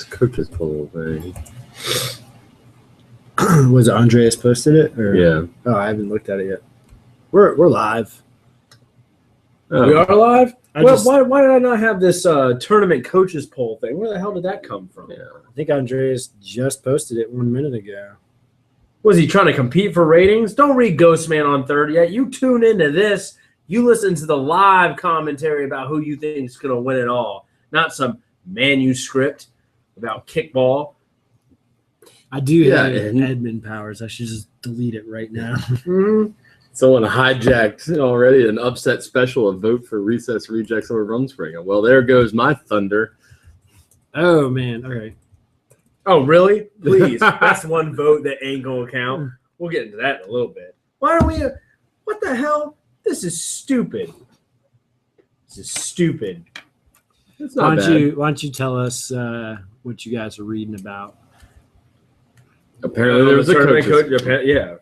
coaches poll thing. Was it Andreas posted it? Or? Yeah. Oh, I haven't looked at it yet. We're live. Oh. We are live? Why did I not have this tournament coaches poll thing? Where the hell did that come from? Yeah. I think Andreas just posted it 1 minute ago. Was he trying to compete for ratings? Don't read Ghostman on third yet. You tune into this. You listen to the live commentary about who you think is going to win it all, not some manuscript about kickball. I do have admin powers. I should just delete it right now. Someone hijacked already an upset special, a vote for recess rejects over Rumspringa. Well, there goes my thunder. Oh, man. Okay. Oh, really? Please. That's one vote that ain't going to count. We'll get into that in a little bit. Why are we – what the hell? This is stupid. This is stupid. It's not bad. Why don't you tell us what you guys are reading about? Apparently there was a coach. Yeah.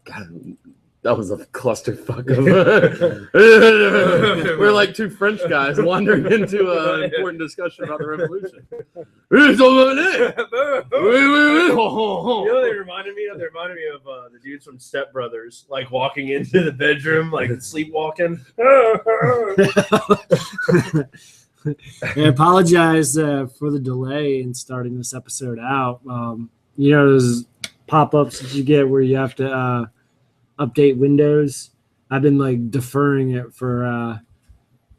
God, that was a clusterfuck. We're like two French guys wandering into an important discussion about the revolution. You know what they reminded me of? They reminded me of the dudes from Step Brothers, like walking into the bedroom, like sleepwalking. I apologize for the delay in starting this episode out. Those pop-ups that you get where you have to update Windows. I've been like deferring it for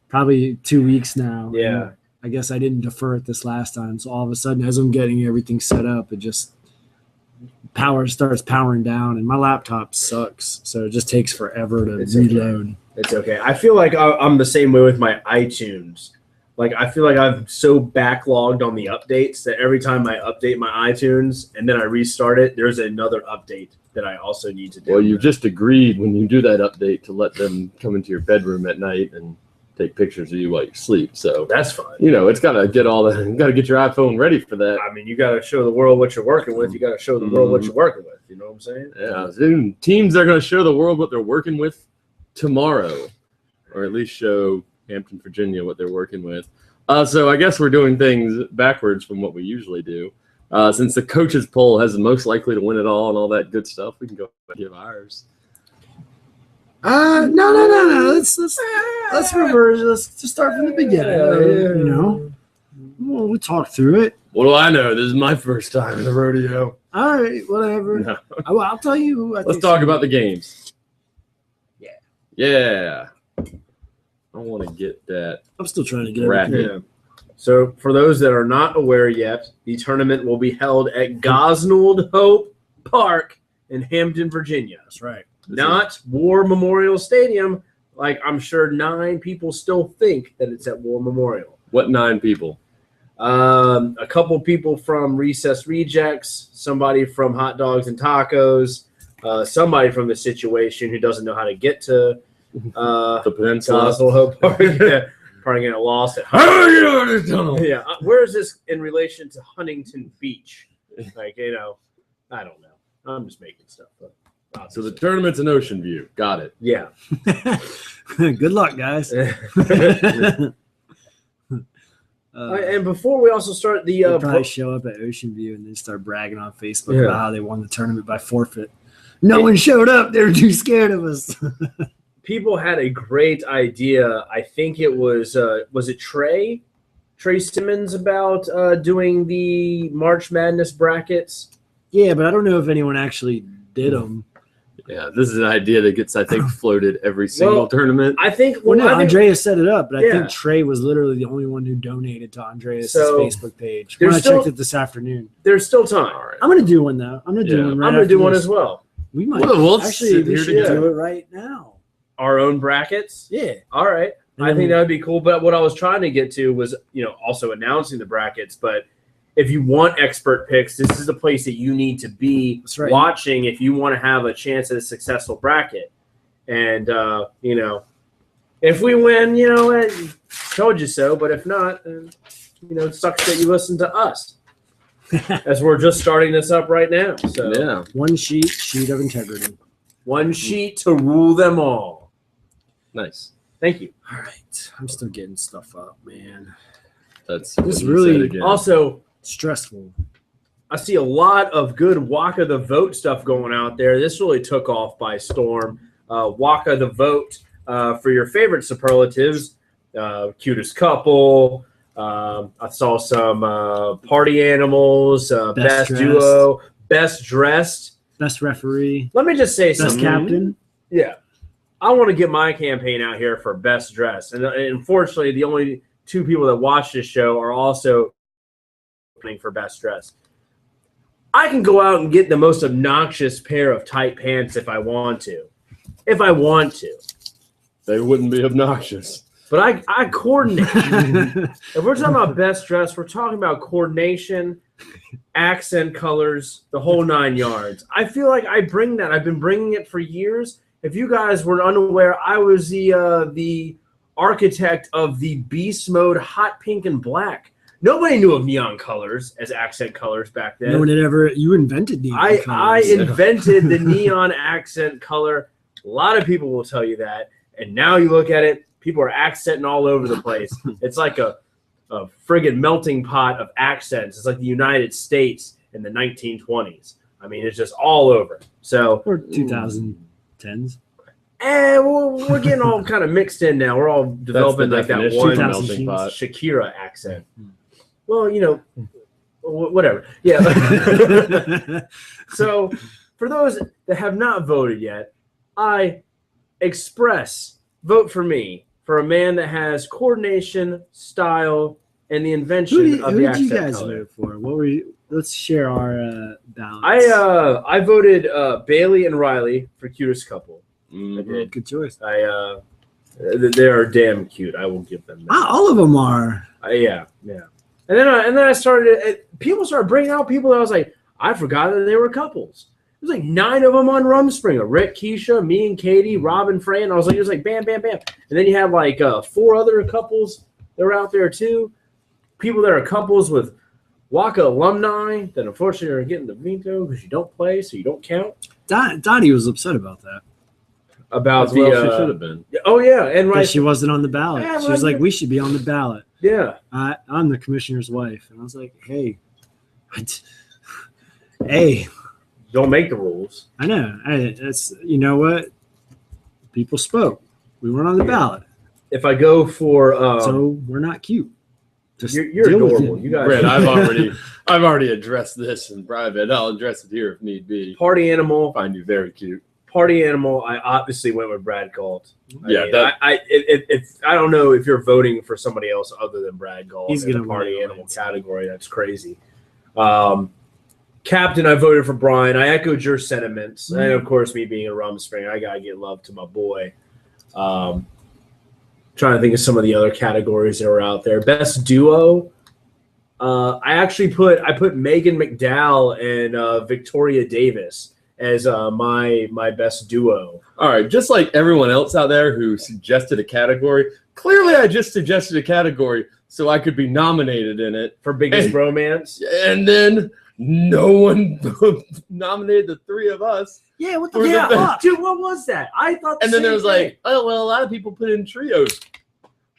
probably 2 weeks now. Yeah. And I guess I didn't defer it this last time. So all of a sudden, as I'm getting everything set up, it just starts powering down, and my laptop sucks. So it just takes forever to reload. Okay. It's okay. I feel like I'm the same way with my iTunes. Like, I feel like I'm so backlogged on the updates that every time I update my iTunes and then I restart it, there's another update that I also need to do. Well, you just agreed when you do that update to let them come into your bedroom at night and take pictures of you while you sleep. So that's fine. It's got to get you got to get your iPhone ready for that. I mean, you got to show the world what you're working with. You got to show the world what you're working with. You know what I'm saying? Yeah. Teams are going to show the world what they're working with tomorrow, or at least show Hampton, Virginia, what they're working with. So I guess we're doing things backwards from what we usually do. Since the coaches poll has the most likely to win it all and all that good stuff, we can go and give ours. No. Let's reverse. Let's just start from the beginning. We'll talk through it. What do I know? This is my first time in the rodeo. All right, whatever. No. I'll tell you who Let's talk about the games. Yeah. I want to get that. I'm still trying to get it. Yeah. So for those that are not aware yet, the tournament will be held at Gosnold Hope Park in Hampton, Virginia. That's right. Not War Memorial Stadium, like I'm sure 9 people still think that it's at War Memorial. What 9 people? A couple people from Recess Rejects, somebody from Hot Dogs and Tacos, somebody from The Situation who doesn't know how to get to the Peninsula. Gosnold Hope Park. Yeah, probably getting lost at Yeah. Where is this in relation to Huntington Beach? Like, I don't know. I'm just making stuff up. So the tournament's in Ocean View. Got it. Yeah. Good luck, guys. And before we also start the probably show up at Ocean View and then start bragging on Facebook about how they won the tournament by forfeit. No one showed up. They were too scared of us. People had a great idea. I think it was it Trey Simmons about doing the March Madness brackets? Yeah, but I don't know if anyone actually did them. Yeah, this is an idea that gets, I think, floated every single tournament. I think. Andreas set it up, but I think Trey was literally the only one who donated to Andreas' Facebook page. I checked it this afternoon. There's still time. Right. I'm going to do one, though. I'm going to do one right I'm going to do one as well. We might. We should do it right now. Our own brackets? Yeah. All right. I think that would be cool. But what I was trying to get to was, also announcing the brackets. But if you want expert picks, this is the place that you need to be watching if you want to have a chance at a successful bracket. And, if we win, told you so. But if not, it sucks that you listen to us. As we're just starting this up right now. So yeah. One sheet of integrity. One sheet to rule them all. Nice. Thank you. All right. I'm still getting stuff up, man. That's this really also stressful. I see a lot of good Waka the Vote stuff going out there. This really took off by storm. Waka the Vote for your favorite superlatives. Cutest couple. I saw some party animals, best duo, best dressed, best referee. Let me just say best something. Captain. Yeah. I want to get my campaign out here for best dressed. And unfortunately, the only two people that watch this show are also playing for best dressed. I can go out and get the most obnoxious pair of tight pants if I want to. If I want to. They wouldn't be obnoxious. But I coordinate. If we're talking about best dress, we're talking about coordination, accent colors, the whole 9 yards. I feel like I bring that. I've been bringing it for years. If you guys were unaware, I was the architect of the Beast Mode hot pink and black. Nobody knew of neon colors as accent colors back then. No one had ever. You invented neon colors. I invented the neon accent color. A lot of people will tell you that. And now you look at it, people are accenting all over the place. It's like a friggin' melting pot of accents. It's like the United States in the 1920s. I mean, it's just all over. So or 2010s. We're getting all kind of mixed in now. We're all developing like that one melting pot. Shakira accent. Well, you know, whatever. Yeah. So for those that have not voted yet, I express vote for me for a man that has coordination, style, and the invention of the accent you guys color. vote for? What were you? Let's share our ballots. I voted Bailey and Riley for cutest couple. Mm-hmm. I did. Good choice. They are damn cute. I will give them that. All of them are. Yeah. And then I started. People started bringing out people that I was like, I forgot that they were couples. There's like 9 of them on Rumspringer. Rick, Keisha, me and Katie, Robin, Fran. I was like, it was like bam, bam, bam. And then you have like 4 other couples that are out there too. People that are couples with Waka alumni that unfortunately are getting the veto because you don't play, so you don't count. Dottie was upset about that. About she should have been. Oh yeah, and right. She wasn't on the ballot. Yeah, she was like, we should be on the ballot. Yeah. I'm the commissioner's wife, and I was like, hey, hey. Don't make the rules. I know. That's you know what? People spoke. We weren't on the ballot. If I go for so we're not cute. Just you're adorable. You guys. Brett, I've already addressed this in private. I'll address it here if need be. Party animal. I find you very cute. Party animal. I obviously went with Brad Galt. I don't know if you're voting for somebody else other than Brad Galt. He's in gonna the party win animal category. That's crazy. Captain, I voted for Brian. I echoed your sentiments. And of course, me being a Rumspring, I gotta give love to my boy. Trying to think of some of the other categories that were out there. Best duo. I put Megan McDowell and Victoria Davis as my best duo. All right, just like everyone else out there who suggested a category, clearly I just suggested a category so I could be nominated in it For biggest romance. And then no one nominated the 3 of us. Yeah, what the fuck? Dude, what was that? I thought And then there was like, oh, well, a lot of people put in trios.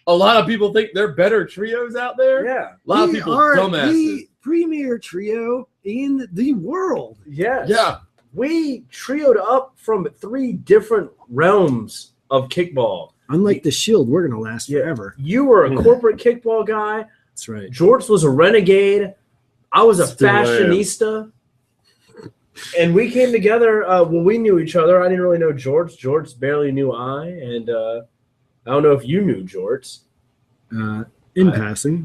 A lot of people think they're better trios out there. Yeah. A lot of people are dumbasses. the premier trio in the world. Yes. Yeah. We trioed up from 3 different realms of kickball. Unlike the Shield, we're going to last forever. You were a corporate kickball guy. That's right. George was a renegade. I was a Still fashionista. And we came together when we knew each other. I didn't really know George. George barely knew I. And I don't know if you knew George. In passing.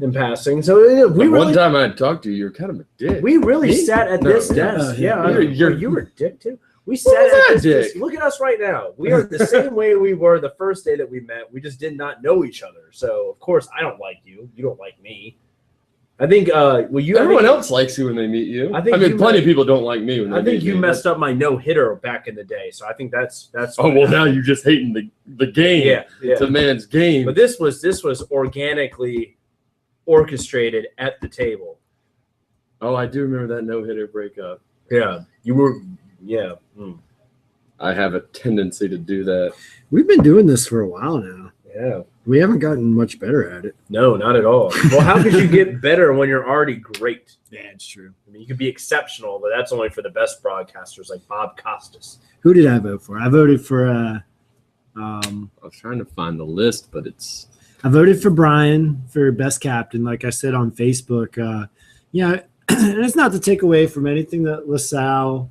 So One time I talked to you, you're kind of a dick. we really sat at this desk. Yeah, you were a dick too. We sat at this desk. Look at us right now. We are the same way we were the first day that we met. We just did not know each other. So of course I don't like you. You don't like me. I think everyone else likes you when they meet you. I mean, plenty of people don't like me when they meet me. I think you messed up my no-hitter back in the day. So I think that's Oh, well, now you're just hating the game. Yeah. It's a man's game. But this was organically orchestrated at the table. Oh, I do remember that no-hitter breakup. Yeah. You were I have a tendency to do that. We've been doing this for a while now. Yeah. We haven't gotten much better at it. No, not at all. Well, how could you get better when you're already great? Yeah, it's true. I mean, you could be exceptional, but that's only for the best broadcasters like Bob Costas. Who did I vote for? I voted for I was trying to find the list, but I voted for Brian for best captain, like I said on Facebook. Yeah, and it's not to take away from anything that LaSalle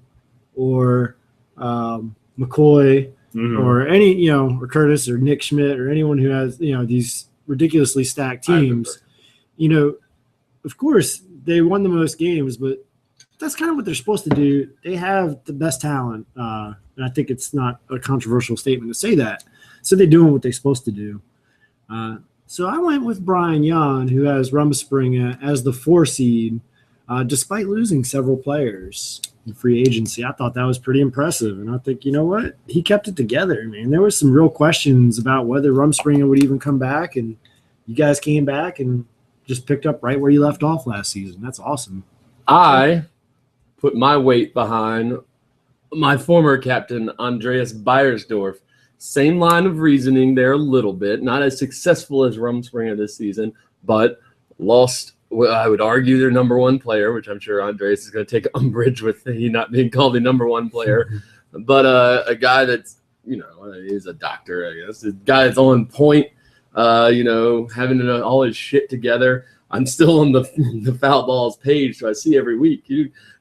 or McCoy or any, or Curtis or Nick Schmidt or anyone who has, these ridiculously stacked teams. Of course, they won the most games, but that's kind of what they're supposed to do. They have the best talent, and I think it's not a controversial statement to say that. So they're doing what they're supposed to do. So I went with Brian Young, who has Rumspringa as the 4 seed, despite losing several players in free agency. I thought that was pretty impressive, and I think, you know what? He kept it together, man. There were some real questions about whether Rumspringa would even come back, and you guys came back and just picked up right where you left off last season. That's awesome. I put my weight behind my former captain, Andreas Beiersdorf. Same line of reasoning there a little bit. Not as successful as Rumspringa this season, but lost, I would argue, their number 1 player, which I'm sure Andreas is going to take umbrage with he not being called the number 1 player. But a guy that's, he's a doctor, I guess. A guy that's on point, having all his shit together. I'm still on the foul balls page, so I see every week.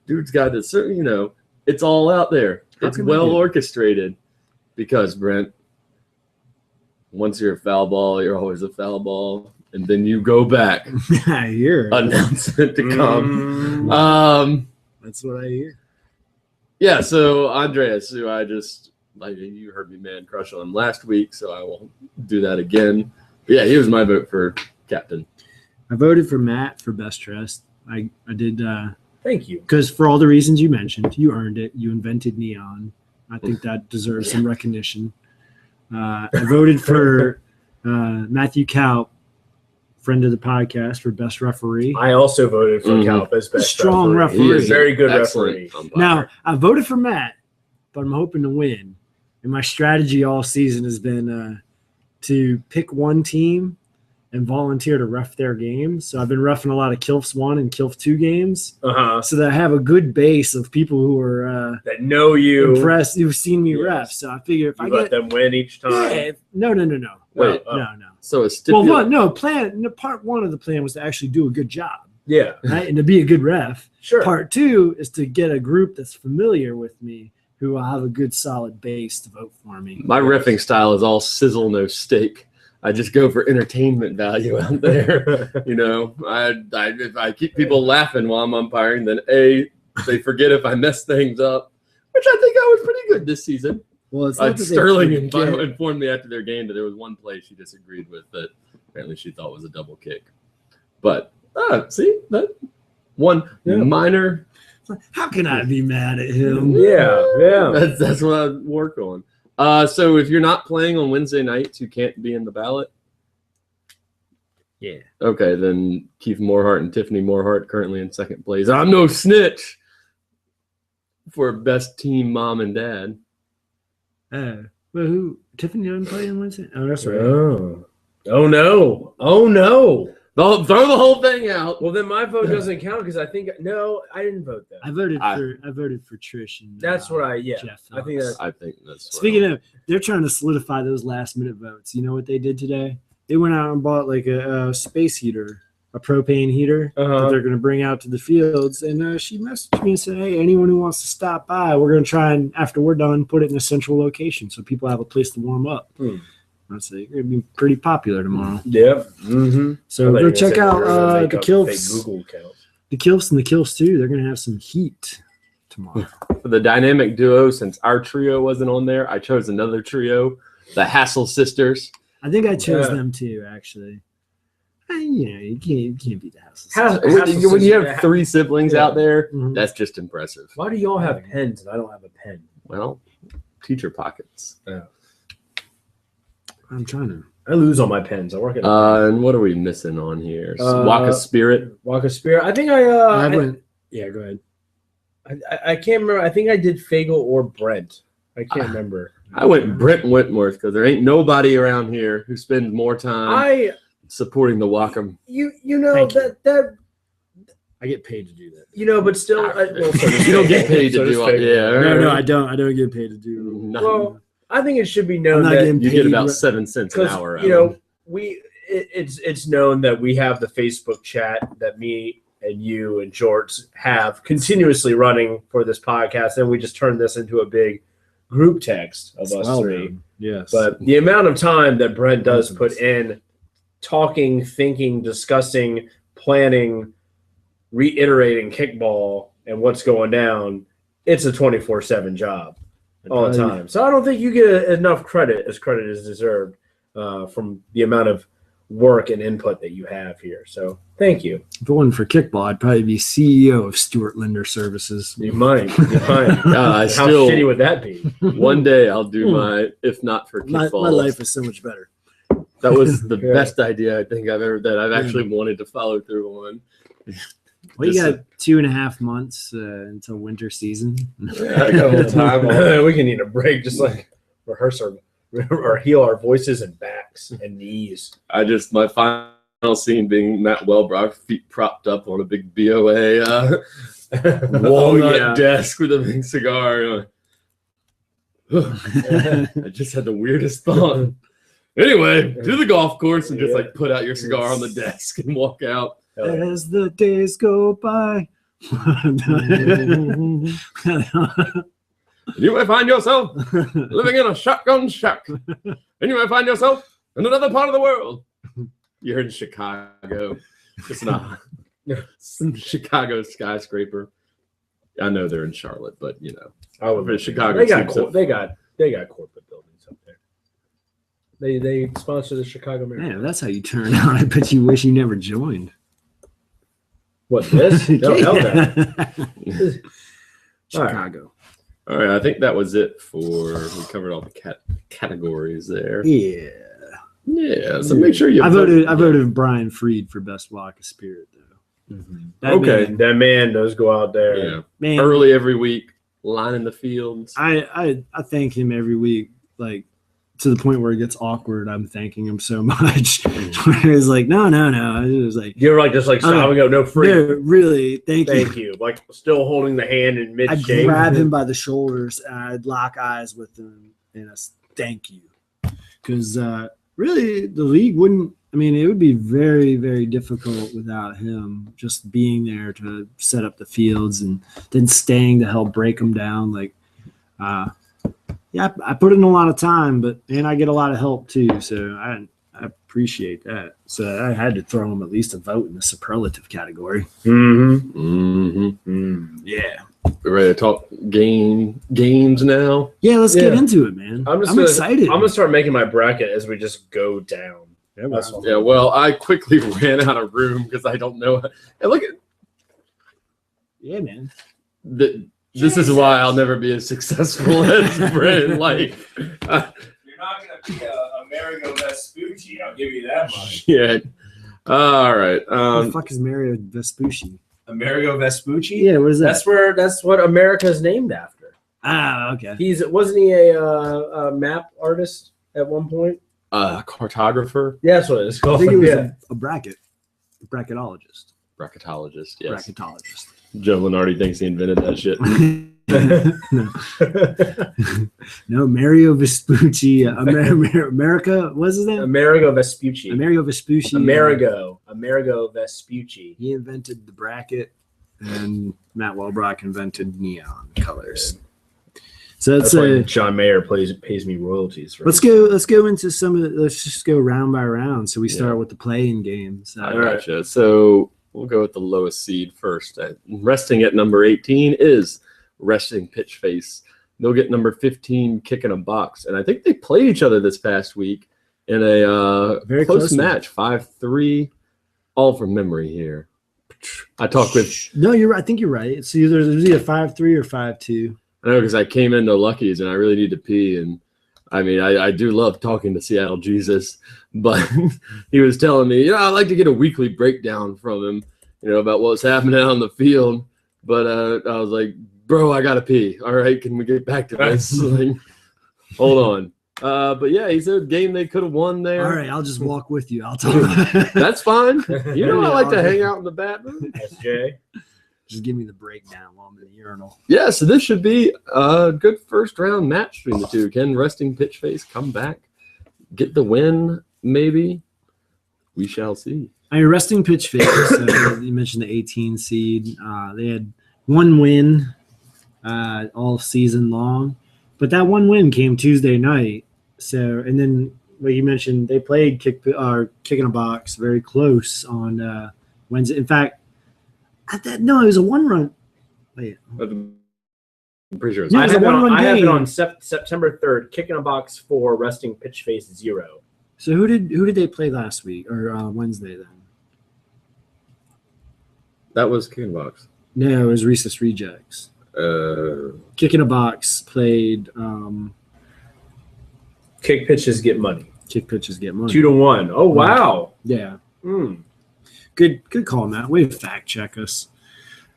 Dude's got this, it's all out there. It's well orchestrated. Because, Brent, once you're a foul ball, you're always a foul ball. And then you go back. I hear. Announcement to come. That's what I hear. Yeah, so Andreas, who you heard me, man, crush on him last week, so I won't do that again. But yeah, he was my vote for captain. I voted for Matt for best dressed. I did. Thank you. Because for all the reasons you mentioned, you earned it. You invented neon. I think that deserves some recognition. I voted for Matthew Kaup, friend of the podcast, for best referee. I also voted for Kaup as best strong referee. He is a very good referee. Now, I voted for Matt, but I'm hoping to win. And my strategy all season has been to pick one team and volunteer to ref their games. So I've been reffing a lot of Kilfs 1 and Kilf 2 games, so that I have a good base of people who are that know you, impressed, who've seen me ref. So I figure if I let them win each time. Yeah, no. Wait, no. So a stipulation. Part 1 of the plan was to actually do a good job. Yeah, right, and to be a good ref. Sure. Part 2 is to get a group that's familiar with me, who will have a good solid base to vote for me. My reffing style is all sizzle, no steak. I just go for entertainment value out there. If I keep people laughing while I'm umpiring, then they forget if I mess things up, which I think I was pretty good this season. Well, it's not Sterling informed me after their game that there was one play she disagreed with that apparently she thought was a double kick. But see that one minor. How can I be mad at him? Yeah. That's what I work on. So if you're not playing on Wednesday nights, you can't be in the ballot? Yeah. Okay, then Keith Morehart and Tiffany Morehart currently in second place. I'm no snitch for best team mom and dad. Well, who? Tiffany doesn't play on Wednesday? Oh, that's right. Oh no. Throw the whole thing out. Well, then my vote doesn't count because I didn't vote that. I voted for Trish and that's what Jeff. I think that's Speaking of, they're trying to solidify those last minute votes. You know what they did today? They went out and bought like a space heater, a propane heater that they're going to bring out to the fields. And she messaged me and said, "Hey, anyone who wants to stop by, we're going to try and after we're done, put it in a central location so people have a place to warm up." I'd say you're going to be pretty popular tomorrow. Yep. So go check out the Kilfs. Google account. The Kilfs and the Kilfs too. They're going to have some heat tomorrow. For the dynamic duo, since our trio wasn't on there, I chose another trio, the Hassel sisters. I think I chose them too, actually. You can't beat the Hassel. When you have 3 siblings out there, that's just impressive. Why do y'all have pens and I don't have a pen? Well, teacher pockets. Yeah. I'm trying to. I lose all my pens. I work at. And what are we missing on here? Waka Spirit. Waka Spirit. I think I went. Yeah, go ahead. I can't remember. I think I did Fagel or Brent. I can't remember. I went Brent Whitworth because there ain't nobody around here who spends more time supporting the Wacom. You know that I get paid to do that. But still, you don't get paid to do it. Yeah. No, I don't. I don't get paid to do it. Well, I think it should be known that you get about 7 cents an hour. It's known that we have the Facebook chat that me and you and George have continuously running for this podcast, and we just turned this into a big group text of us three. Man. Yes. But the amount of time that Brent does put in talking, thinking, discussing, planning, reiterating kickball and what's going down, it's a 24/7 job all the time. So I don't think you get enough credit as credit is deserved from the amount of work and input that you have here. So thank you. If it wasn't for kickball, I'd probably be CEO of Stuart Linder Services. You might. How shitty would that be? One day I'll do my, if not for kickball. My life is so much better. That was the best idea I think I've actually wanted to follow through on. Well, you got 2.5 months until winter season. I got a little time. We can need a break, just like rehearse or heal our voices and backs and knees. My final scene being Matt Wellbrock, feet propped up on a big BOA walnut desk with a big cigar. I just had the weirdest thought. Anyway, to the golf course and just put out your cigar on the desk and walk out. As the days go by. You may find yourself living in a shotgun shack. And you may find yourself in another part of the world. You're in Chicago. Just some Chicago skyscraper. I know they're in Charlotte, but Chicago. They got corporate buildings up there. They sponsor the Chicago Marathon. Man, that's how you turn out. I bet you wish you never joined. What, this? No, hell no. Chicago. All right, I think that was it we covered all the categories there. Yeah. Yeah, so make sure you I voted Brian Freed for best walk of spirit though. Mm-hmm. That man does go out there. Yeah. Man, early every week, lining the fields. I thank him every week, like to the point where it gets awkward. I'm thanking him so much. It's like, no. It was like you're like just like stopping up, no free. No, really, thank you. Like still holding the hand in mid shape. I'd grab him by the shoulders and I'd lock eyes with him and thank you. Because really the league wouldn't, it would be very, very difficult without him just being there to set up the fields and then staying to help break them down. Like, I put in a lot of time, and I get a lot of help too. So I appreciate that. So I had to throw him at least a vote in the superlative category. Yeah. We're ready to talk games now? Yeah, let's get into it, man. I'm excited. I'm going to start making my bracket as we just go down. Yeah, well, I quickly ran out of room because I don't know. Hey, look at. Yeah, man. This is why I'll never be as successful as Brent. You're not going to be a Amerigo Vespucci. I'll give you that much. Yeah. All right. What the fuck is Mario Vespucci? Amerigo Vespucci? Yeah, what is that? That's what America's named after. Ah, okay. Wasn't he a map artist at one point? Cartographer. Yeah, that's what it is called. I think it was a bracketologist. Bracketologist, yes. Bracketologist. Joe Lenardi thinks he invented that shit. No, Mario Vespucci. America, what's his name? Amerigo Vespucci. Amerigo Vespucci. Amerigo Vespucci. He invented the bracket, and Matt Wellbrock invented neon colors. So that's John Mayer pays me royalties. Let's go into some of let's just go round by round. So we start with the play-in games. I gotcha. So we'll go with the lowest seed first. Resting at number 18 is Resting Pitch Face. They'll get number 15 Kicking a Box. And I think they played each other this past week in a very close match, 5-3, all from memory here. I talked with... No, you're right. I think you're right. It's either 5-3 or 5-2. I know, because I came into Lucky's and I really need to pee. And I do love talking to Seattle Jesus, but he was telling me, I'd like to get a weekly breakdown from him, about what's happening on the field. But I was like, bro, I got to pee. All right, can we get back to this? Hold on. But yeah, he said game they could have won there. All right, I'll just walk with you. I'll talk. That's fine. You know I like to I'll hang out in the bat room. SJ. Just give me the breakdown while I'm in the urinal. Yeah, so this should be a good first round match between the two. Can resting pitch face come back, get the win? Maybe we shall see. I mean, resting pitch face. You mentioned the 18 seed. They had one win all season long, but that one win came Tuesday night. So, and then like you mentioned, they played kick in a box very close on Wednesday. In fact, no, it was a one-run. Wait, I'm pretty sure it's No, I it's a have, one-run I have it game. on September 3rd. Kick in a box 4, resting pitch face 0. so who did they play last week or Wednesday then? that was King Box. No, it was Rhesus Rejects. Kick in a box played Kick pitches get money. kick pitches get money. 2-1. Oh wow. Yeah, Good. good call, Matt. Way to fact check us.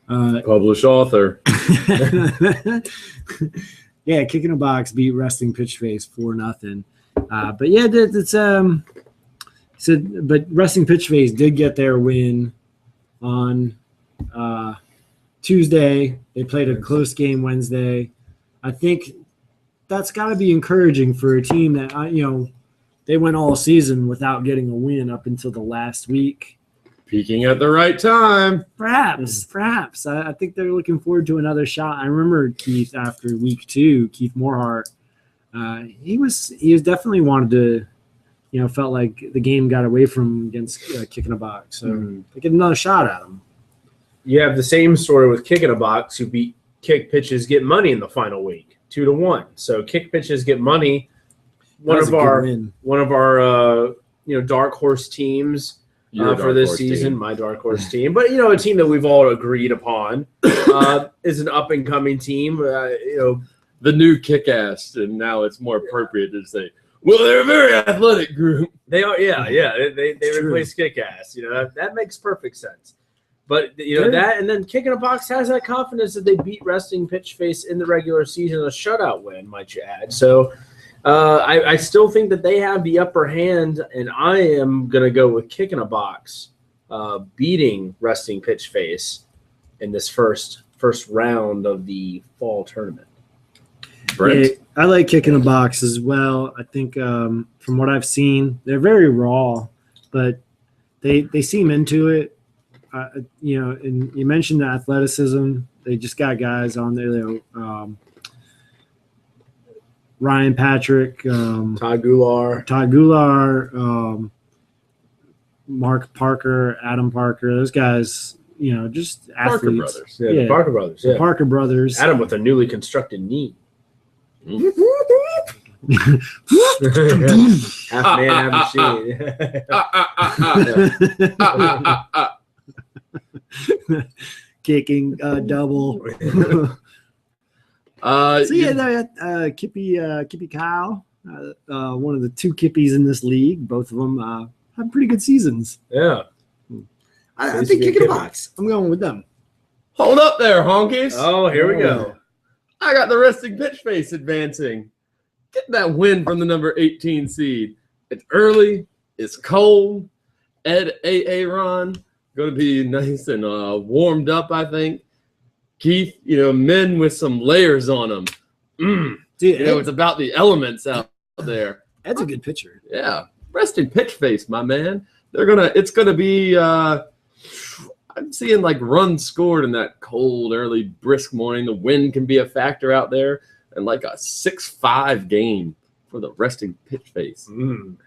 Published author. Yeah, kick in a box beat resting pitch face 4-0. But yeah, it's but resting pitch face did get their win on Tuesday. They played a close game Wednesday. I think that's got to be encouraging for a team that they went all season without getting a win up until the last week. Peaking at the right time. Perhaps. I think they're looking forward to another shot. I remember Keith after week 2, Keith Morehart. He was definitely wanted to, felt like the game got away from him against kicking a box. So they get another shot at him. You have the same story with Kick in a Box, who beat Kick Pitches Get Money in the final week, 2-1. So Kick Pitches Get Money, one of our dark horse teams for this season. My dark horse team, but a team that we've all agreed upon is an up and coming team. The new kick-ass, and now it's more appropriate to say, well, they're a very athletic group. They are, They replace Kick Ass. That makes perfect sense. But that, and then Kick in a Box has that confidence that they beat resting pitch face in the regular season, a shutout win, might you add. So I still think that they have the upper hand, and I am gonna go with Kick in a Box beating resting pitch face in this first round of the fall tournament. Brent? Yeah, I like Kick in a Box as well. I think from what I've seen, they're very raw, but they seem into it. And you mentioned the athleticism. They just got guys on there. Ryan Patrick, Todd Goulart, Mark Parker, Adam Parker. Those guys, just Parker athletes. brothers. The Parker brothers. The Parker brothers. Adam with a newly constructed knee. Half man, half machine. Kicking double. Kippy Kyle, one of the 2 Kippies in this league. Both of them have pretty good seasons. Yeah. I think Kick in a Box. I'm going with them. Hold up there, honkies. Oh, here we go. I got the resting pitch face advancing. Get that win from the number 18 seed. It's early. It's cold. Ed Aaron going to be nice and warmed up, I think. Keith, men with some layers on them. Dude, it's about the elements out there. Ed's a good pitcher. Yeah. Resting pitch face, my man. It's gonna be I'm seeing like runs scored in that cold, early, brisk morning. The wind can be a factor out there, and like a 6-5 game for the resting pitch face. Boom.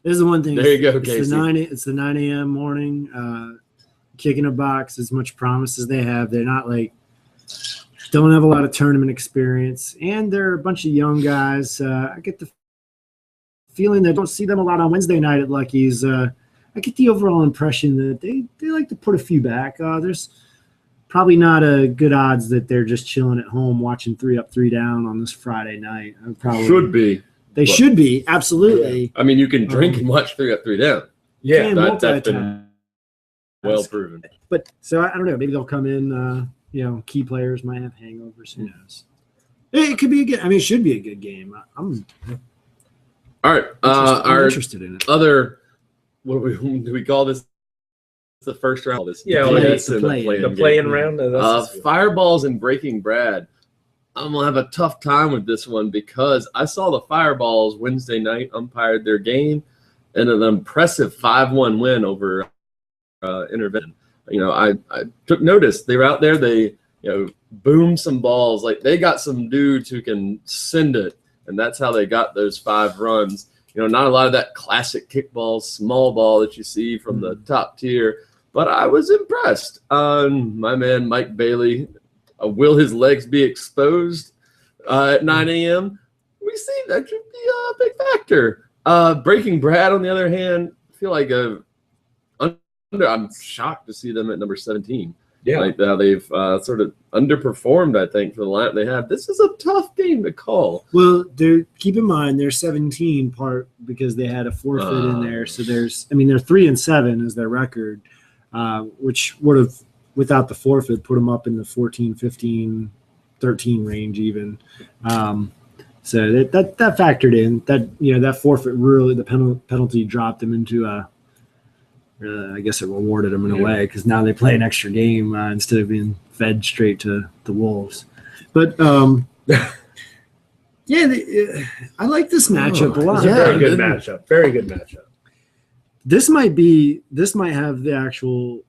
This is the one thing. There you go, it's Casey. It's the 9 a.m. morning. Kick in a Box, as much promise as they have. They're not don't have a lot of tournament experience, and they're a bunch of young guys. I get the feeling that I don't see them a lot on Wednesday night at Lucky's. I get the overall impression that they like to put a few back. There's probably not a good odds that they're just chilling at home watching 3 Up, 3 Down on this Friday night. Should be. They should be, absolutely. Yeah. I mean, you can drink and watch 3 Up, 3 Down. Yeah, that's been well proven. But so I don't know. Maybe they'll come in. Key players might have hangovers. Who knows? It could be a good. I mean, it should be a good game. I'm All right. I'm interested in it. Other, what do we call this? The first round. Yeah, the play-in round. Fireballs and Breaking Brad. I'm gonna have a tough time with this one because I saw the Fireballs Wednesday night umpired their game and an impressive 5-1 win over Intervention. I took notice. They were out there. They boomed some balls. Like they got some dudes who can send it, and that's how they got those 5 runs. Not a lot of that classic kickball, small ball that you see from the top tier. But I was impressed. My man Mike Bailey, will his legs be exposed at 9 a.m.? We see that should be a big factor. Breaking Brad, on the other hand, I feel like I'm shocked to see them at number 17. Yeah, like how they've sort of underperformed. I think for the lineup they have. This is a tough game to call. Well, keep in mind they're 17 part because they had a forfeit in there. So they're 3-7 is their record. Which would have, without the forfeit, put them up in the 14, 15, 13 range even. So that factored in. That forfeit really, the penalty dropped them into I guess it rewarded them in a way because now they play an extra game instead of being fed straight to the Wolves. But I like this matchup a lot. It's a very good matchup. Very good matchup. This might have the actual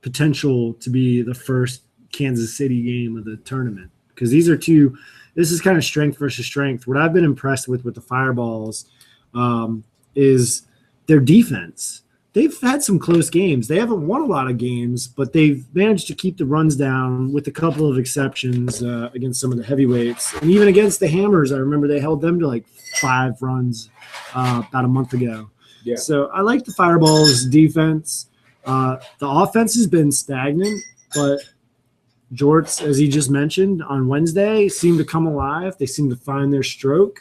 potential to be the first Kansas City game of the tournament because these are two. This is kind of strength versus strength. What I've been impressed with the Fireballs is their defense. They've had some close games. They haven't won a lot of games, but they've managed to keep the runs down with a couple of exceptions against some of the heavyweights. And even against the Hammers, I remember they held them to like 5 runs about a month ago. Yeah. So I like the Fireballs defense. The offense has been stagnant, but Jorts, as he just mentioned, on Wednesday seemed to come alive. They seem to find their stroke.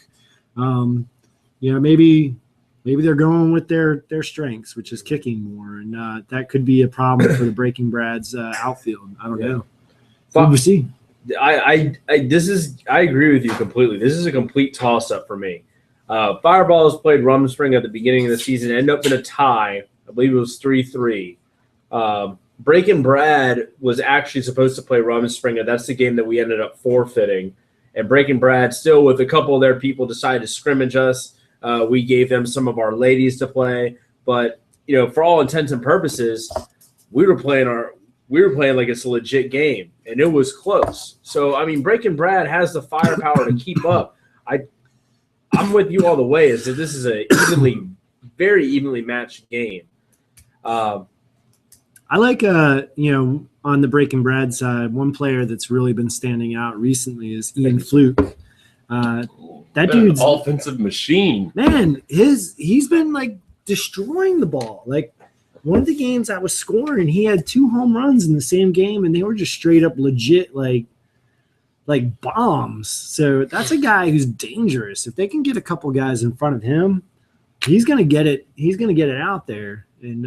Maybe they're going with their strengths, which is kicking more, and that could be a problem for the Breaking Brad's outfield. I don't know. We'll see. I agree with you completely. This is a complete toss-up for me. Fireballs played Rumspringa at the beginning of the season, ended up in a tie. I believe it was 3-3. Breaking Brad was actually supposed to play Rumspringa. That's the game that we ended up forfeiting. And Breaking Brad, still with a couple of their people, decided to scrimmage us. We gave them some of our ladies to play. But, for all intents and purposes, we were playing like it's a legit game, and it was close. So, Breaking Brad has the firepower to keep up. I'm with you all the way. Is that this is a very evenly matched game. I like on the Breaking Brad side, one player that's really been standing out recently is Ian Fluke. That dude's an offensive machine. Man, he's been like destroying the ball. Like one of the games I was scoring, he had 2 home runs in the same game, and they were just straight up legit like bombs. So that's a guy who's dangerous. If they can get a couple guys in front of him, he's gonna get it. He's gonna get it out there, and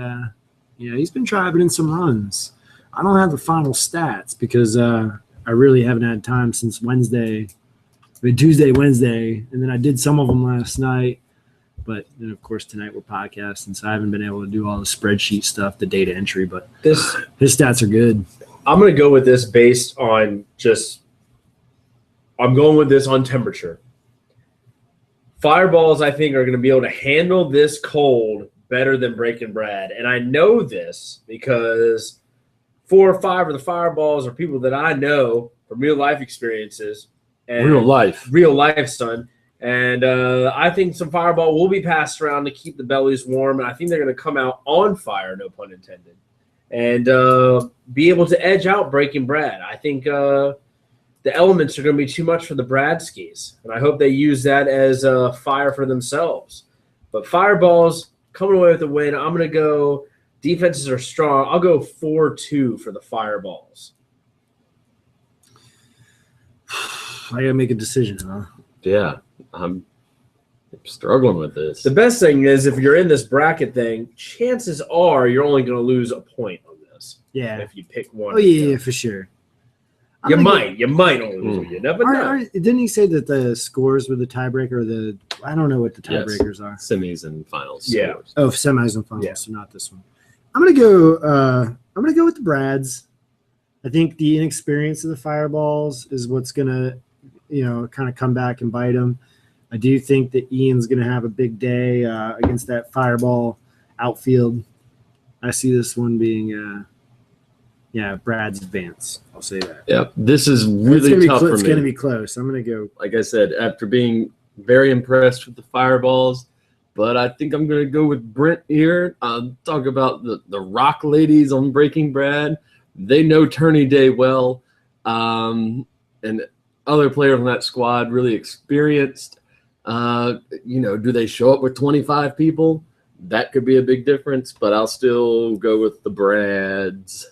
he's been driving in some runs. I don't have the final stats because I really haven't had time since Tuesday, Wednesday, and then I did some of them last night. But then, of course, tonight we're podcasting, so I haven't been able to do all the spreadsheet stuff, the data entry. But his stats are good. I'm going to go with this based on I'm going with this on temperature. Fireballs, I think, are going to be able to handle this cold better than Breaking Brad. And I know this because 4 or 5 of the Fireballs are people that I know from real-life experiences. And real life, son. And I think some Fireball will be passed around to keep the bellies warm. And I think they're going to come out on fire, no pun intended, and be able to edge out Breaking Brad. I think the elements are going to be too much for the Bradskis. And I hope they use that as fire for themselves. But Fireballs coming away with the win. I'm going to go defenses are strong. I'll go 4-2 for the Fireballs. I gotta make a decision, huh? Yeah, I'm struggling with this. The best thing is if you're in this bracket thing, chances are you're only going to lose a point on this. Yeah. If you pick one. Oh, yeah, for sure. You might only lose one. You never know. Didn't he say that the scores were the tiebreaker? I don't know what the tiebreakers are. Semis and finals. Yeah. Scores. Oh, semis and finals, so not this one. I'm gonna go with the Brads. I think the inexperience of the Fireballs is what's gonna, kind of come back and bite them. I do think that Ian's gonna have a big day against that Fireball outfield. I see this one being, Brad's advance. I'll say that. Yeah, this is really tough for me. It's gonna be close. I'm gonna go. Like I said, after being very impressed with the Fireballs, but I think I'm going to go with Brent here. Talk about the Rock ladies on Breaking Brad. They know Tourney Day well. And other players on that squad really experienced. Do they show up with 25 people? That could be a big difference, but I'll still go with the Brads.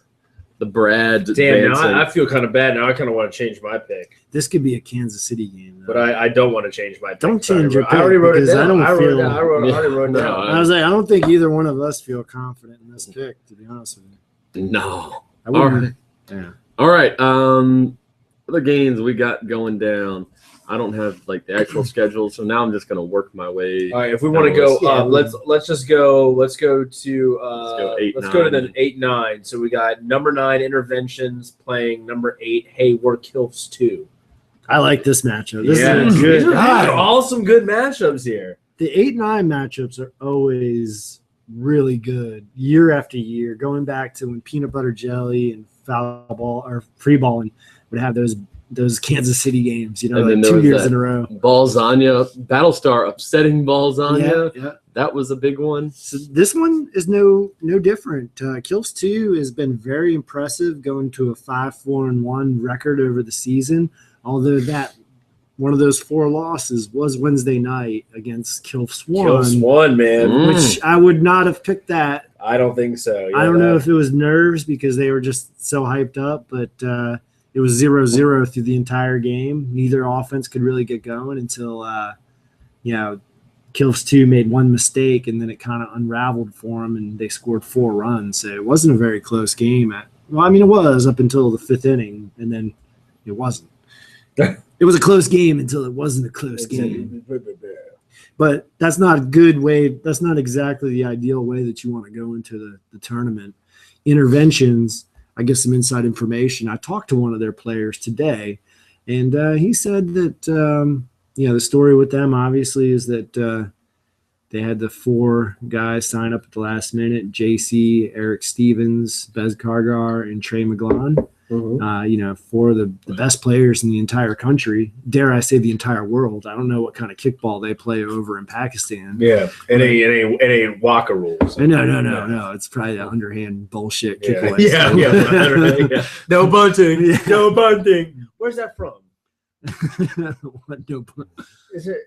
The Brads. Damn, now I feel kind of bad. Now I kind of want to change my pick. This could be a Kansas City game, though. But I don't want to change my pick. Don't change your pick. I already wrote it down. I already wrote it down. I was like, I don't think either one of us feel confident in this pick, to be honest with you. No. I wouldn't. Yeah. All right. Other games we got going down. I don't have the actual schedule, so now I'm just gonna work my way. All right, if we want to go up, let's go to 8-9. So we got number 9 Interventions playing number 8 Hayward Kilfs 2. I like this matchup. This is good. These are all some good matchups here. The 8-9 matchups are always really good year after year, going back to when Peanut Butter Jelly and Foul Ball or Free Balling would have those Kansas City games, 2 years in a row. Balzania, Battlestar upsetting Balzania. Yeah. That was a big one. So this one is no different. Kills 2 has been very impressive, going to a 5-4-1 record over the season. Although that one of those 4 losses was Wednesday night against Kilfs 1. Kilfs 1, man. Which I would not have picked that. I don't think so. I don't know if it was nerves because they were just so hyped up, but it was 0-0 through the entire game. Neither offense could really get going until, Kilfs 2 made one mistake, and then it kind of unraveled for them, and they scored 4 runs. So it wasn't a very close game. It was up until the 5th inning, and then it wasn't. It was a close game until it wasn't a close game. But that's not a good way. That's not exactly the ideal way that you want to go into the tournament. Interventions, I get some inside information. I talked to one of their players today, and he said that, the story with them obviously is that they had the 4 guys sign up at the last minute: JC, Eric Stevens, Bez Kargar, and Trey McGlon. Mm-hmm. 4 of the best players in the entire country. Dare I say the entire world. I don't know what kind of kickball they play over in Pakistan. Yeah, it ain't Waka rules. No. It's probably the underhand bullshit kickball. Yeah. No bunting. No bunting. Where's that from? What no bunting? Is it?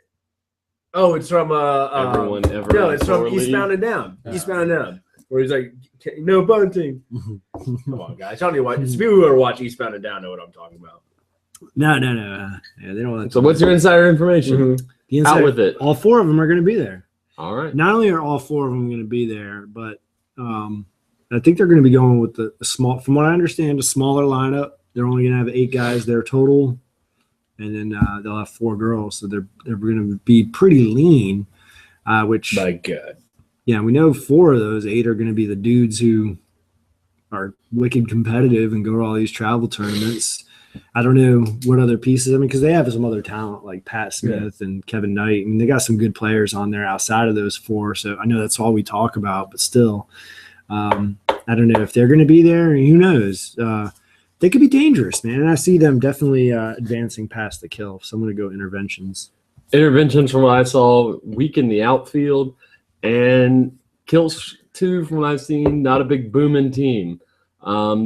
Oh, it's from Everyone Ever. No, it's from Eastbound and Down. Eastbound and Down. Where he's like, no bunting. Come on, guys. I don't need to watch. People who are watch Eastbound and Down know what I'm talking about. No. Yeah, they don't want. So what's your insider information? Mm-hmm. Out with it. All 4 of them are going to be there. All right. Not only are all 4 of them going to be there, but I think they're going to be going with the small. From what I understand, a smaller lineup. They're only going to have 8 guys there total, and then they'll have 4 girls. So they're going to be pretty lean. Which, my God. Yeah, we know 4 of those 8 are going to be the dudes who are wicked competitive and go to all these travel tournaments. I don't know what other pieces. Because they have some other talent like Pat Smith and Kevin Knight. They got some good players on there outside of those 4. So I know that's all we talk about, but still, I don't know if they're going to be there. Who knows? They could be dangerous, man. And I see them definitely advancing past the kill. So I'm going to go Interventions. Interventions, from what I saw, weak in the outfield. And Kills 2, from what I've seen, not a big booming team.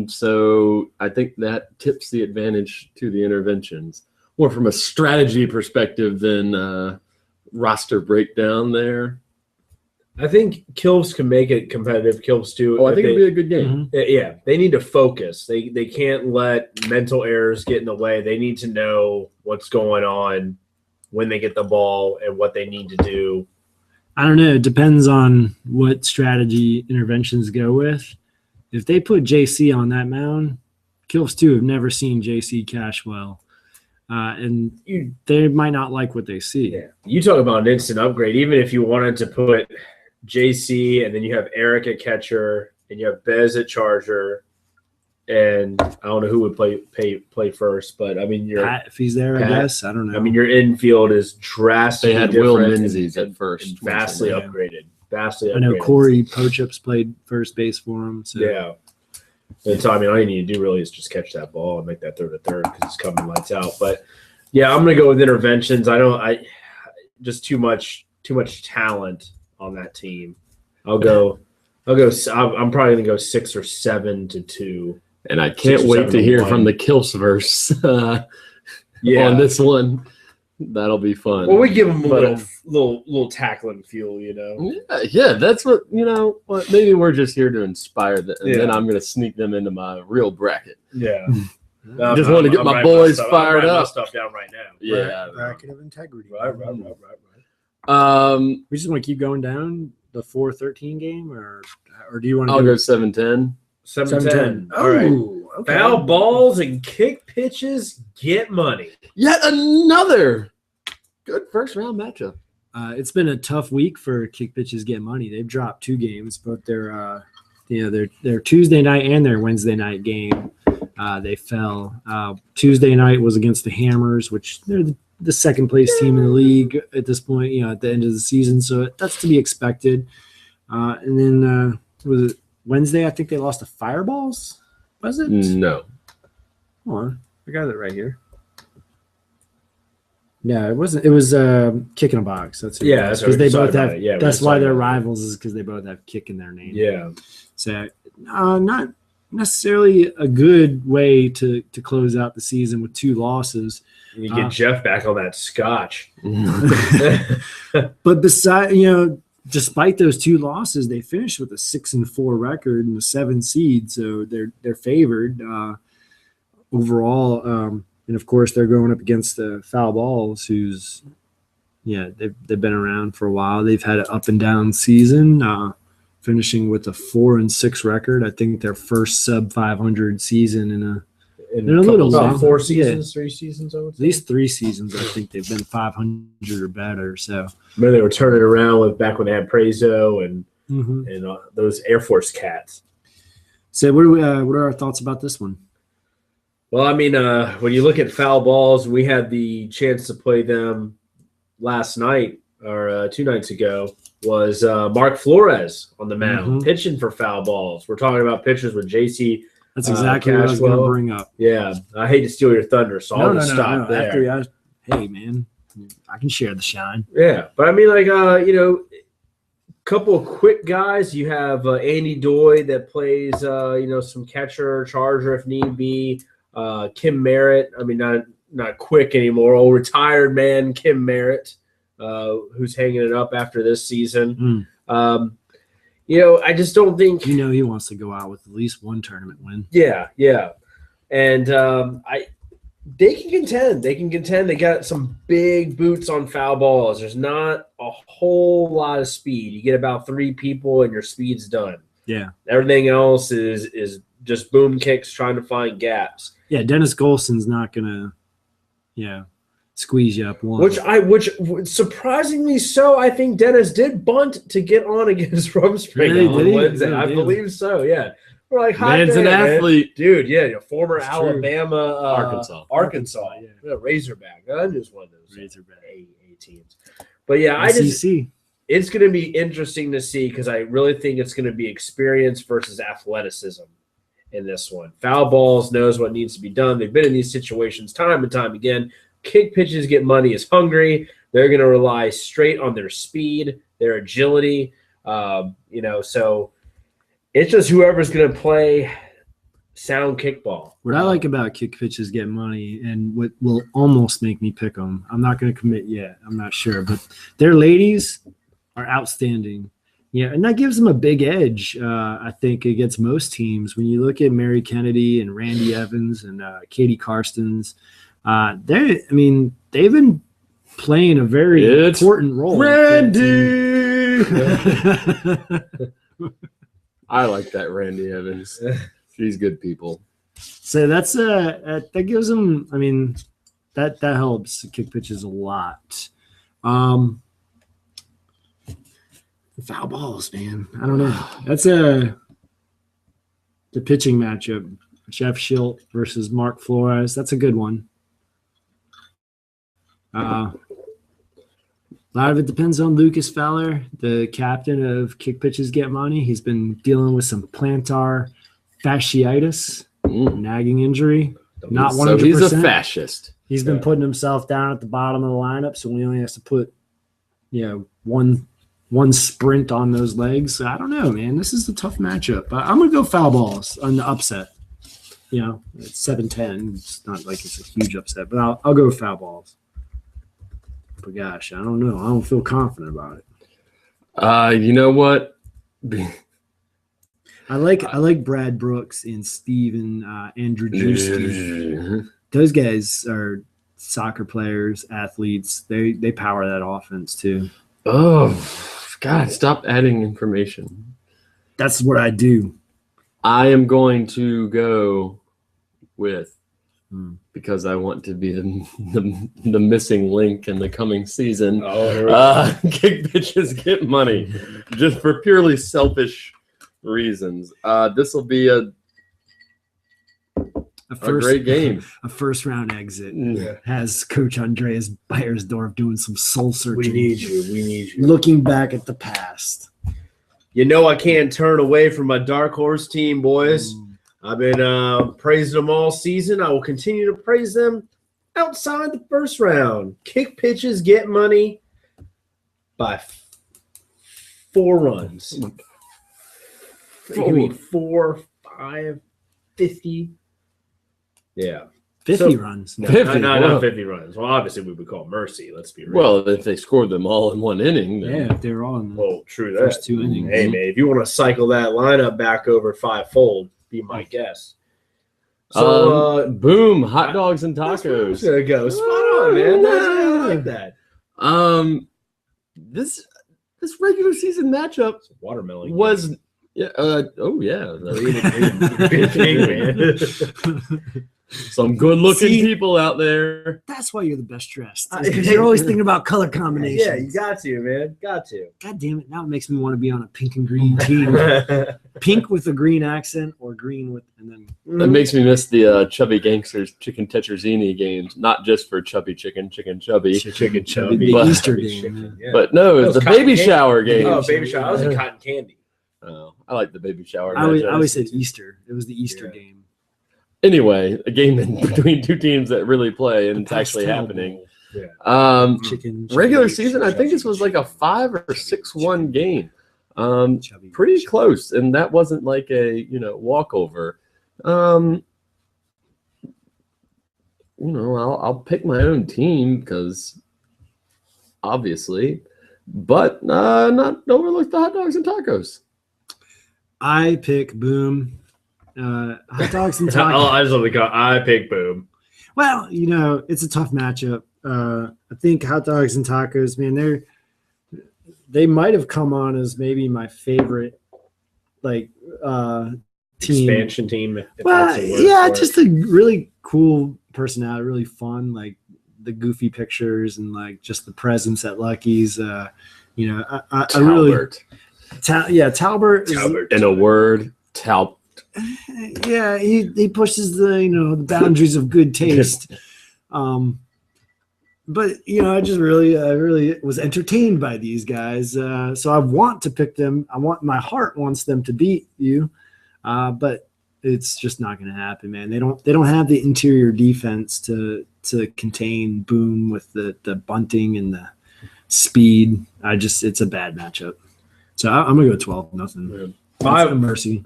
So I think that tips the advantage to the Interventions. More from a strategy perspective than roster breakdown there. I think Kills can make it competitive. Kills 2. Oh, I think it'd be a good game. Yeah, they need to focus. They can't let mental errors get in the way. They need to know what's going on when they get the ball and what they need to do. I don't know. It depends on what strategy Interventions go with. If they put JC on that mound, Kilfs too have never seen J.C. Cashwell, and they might not like what they see. Yeah, you talk about an instant upgrade. Even if you wanted to put JC and then you have Eric at catcher and you have Bez at charger, and I don't know who would play first, but I mean, Pat, if he's there, I guess. I don't know. I mean, your infield is drastically They had different. Will Menzies at first. Vastly upgraded. Vastly upgraded. I know Corey Pochup's played first base for him. So. Yeah. And so, I mean, all you need to do really is just catch that ball and make that throw to third because it's coming lights out. But yeah, I'm gonna go with interventions. I just too much talent on that team. I'm probably gonna go 6 or 7-2. And I can't wait to hear from the Kilsverse on this one. That'll be fun. Well, we give them a little tackling fuel, you know. Yeah, that's what What maybe we're just here to inspire them, and then I'm gonna sneak them into my real bracket. Yeah, just want to get my boys fired up. Stuff down right now. Yeah, bracket of integrity. Right. We just want to keep going down the 4-13 game, or do you want to? I'll go 7-10. 7-10. All right. Okay. Foul balls and kick pitches get money. Yet another good first round matchup. It's been a tough week for kick pitches get money. They've dropped 2 games, but their Tuesday night and their Wednesday night game, they fell. Tuesday night was against the Hammers, which they're the second place team in the league at this point. At the end of the season, so that's to be expected. And then was it Wednesday? I think they lost to Fireballs. Was it? No. Hold on. I got it right here. Yeah, it wasn't. It was Kick in a Box. That's because they both have. Yeah, that's why they're rivals, is because they both have Kick in their name. Yeah. So not necessarily a good way to close out the season with 2 losses. You get Jeff back on that scotch. But despite those 2 losses, they finished with a 6-4 record and a 7 seed, so they're favored overall. And of course, they're going up against the Foul Balls, who's they've been around for a while. They've had an up and down season, finishing with a 4-6 record. I think their first sub 500 season in a little while. 4 seasons, 3 seasons. I would say. At least 3 seasons. I think they've been 500 or better. So remember they were turning around back when they had Prezo and those Air Force cats. So what are our thoughts about this one? Well, I mean, when you look at Foul Balls, we had the chance to play them last night or 2 nights ago. Was Mark Flores on the mound pitching for Foul Balls? We're talking about pitchers with JC. That's exactly what I was going to bring up. Yeah, I hate to steal your thunder, so I'll just stop there. Hey, man, I can share the shine. Yeah, but I mean, couple of quick guys. You have Andy Doy that plays, some catcher, charger if need be. Kim Merritt. I mean, not quick anymore. Old retired man, Kim Merritt, who's hanging it up after this season. I just don't think he wants to go out with at least 1 tournament win. Yeah, and they can contend. They got some big boots on Foul Balls. There's not a whole lot of speed. You get about 3 people and your speed's done. Yeah, everything else is just boom kicks trying to find gaps. Yeah, Dennis Golson's not gonna, squeeze you up one. Which surprisingly so, I think Dennis did bunt to get on against Rumspringa on Wednesday. I believe so. Yeah, we're like, man's an athlete, dude. Yeah, former That's Alabama, Arkansas, Razorback. I'm just one of those Razorback A teams. But yeah, SEC. It's going to be interesting to see because I really think it's going to be experience versus athleticism in this one. Foul Balls knows what needs to be done. They've been in these situations time and time again. Kick pitches get money is hungry. They're going to rely straight on their speed, their agility. So it's just whoever's going to play sound kickball. What I like about kick pitches get money, and what will almost make me pick them, I'm not going to commit yet. I'm not sure, but their ladies are outstanding. Yeah, and that gives them a big edge, I think, against most teams. When you look at Mary Kennedy and Randy Evans and Katie Karstens, they've been playing a very important role. Randy! I like that Randy Evans. She's good people. So that's that gives them. I mean, that helps kick pitches a lot. Foul balls, man. I don't know. That's the pitching matchup. Jeff Schilt versus Mark Flores. That's a good one. A lot of it depends on Lucas Feller, the captain of Kick Pitches Get Money. He's been dealing with some plantar fasciitis, nagging injury. Not 100%. So he's a fascist. He's been putting himself down at the bottom of the lineup, so he only has to put, one sprint on those legs. So I don't know, man. This is a tough matchup. I'm gonna go foul balls on the upset. It's 7-10. It's not like it's a huge upset, but I'll go foul balls. But gosh, I don't know. I don't feel confident about it. You know what? I like Brad Brooks and Steven Andrzejewski. Those guys are soccer players, athletes. They power that offense too. Oh, God, stop adding information. That's what I do. I am going to go with, because I want to be the missing link in the coming season. Kick Pitches Get Money, just for purely selfish reasons. This will be a great game. A first round exit has Coach Andreas Beiersdorf doing some soul searching. We need you. Looking back at the past. I can't turn away from my dark horse team, boys. I've been praising them all season. I will continue to praise them outside the first round. Kick Pitches Get Money by 4 runs. Give me 4, 5, 50. Yeah. 50 runs. No, 50, not 50 runs. Well, obviously we would call mercy. Let's be real. Well, if they scored them all in one inning, then Yeah, if they're all in the well, true that. first 2 innings. Hey, man, if you want to cycle that lineup back over 5-fold, be my guest. So, boom, hot dogs and that's where I was tacos. gonna go. Spot on, man. I like that. This regular season matchup It's a watermelon was some good looking See? people out there. That's why you're the best dressed. Because you're always thinking about color combinations. Yeah, you got to, man. Got to. God damn it. Now it makes me want to be on a pink and green team. Pink with a green accent or green with, and then. That makes me miss the Chubby Gangsters Chicken Tetrazzini games, not just for Chubby Chicken Chubby. Chicken chubby. The But- Easter game. Yeah. But no, That it's was the cotton baby candy. shower game. Oh, baby shower. I was in cotton candy. Oh, I like the baby shower. I always matchups. said Easter. It was the Easter Yeah. game. Anyway, a game between two teams that really play, and The it's actually pastel happening. bowl. Chicken. Regular chubby, season, I think this was like a 5 or 6-1 game. chubby. Pretty close, and that wasn't like a walkover. I'll pick my own team because obviously, but not overlook the hot dogs and tacos. I pick Boom. Hot dogs and tacos. I just want to go. I pick Boom. Well, it's a tough matchup. I think hot dogs and tacos, man, they might have come on as maybe my favorite, team. Expansion team. if Well, that's a word yeah, for it. just a really cool personality, really fun, like the goofy pictures and like just the presence at Lucky's. I really, Talbert. Talbert. Talbert. In a word, Talbert. Yeah, he pushes the boundaries of good taste. But I really was entertained by these guys. So I want to pick them. My heart wants them to beat you, but it's just not going to happen, man. They don't have the interior defense to contain Boom with the bunting and the speed. It's a bad matchup. So I'm gonna go 12-0. 5-0.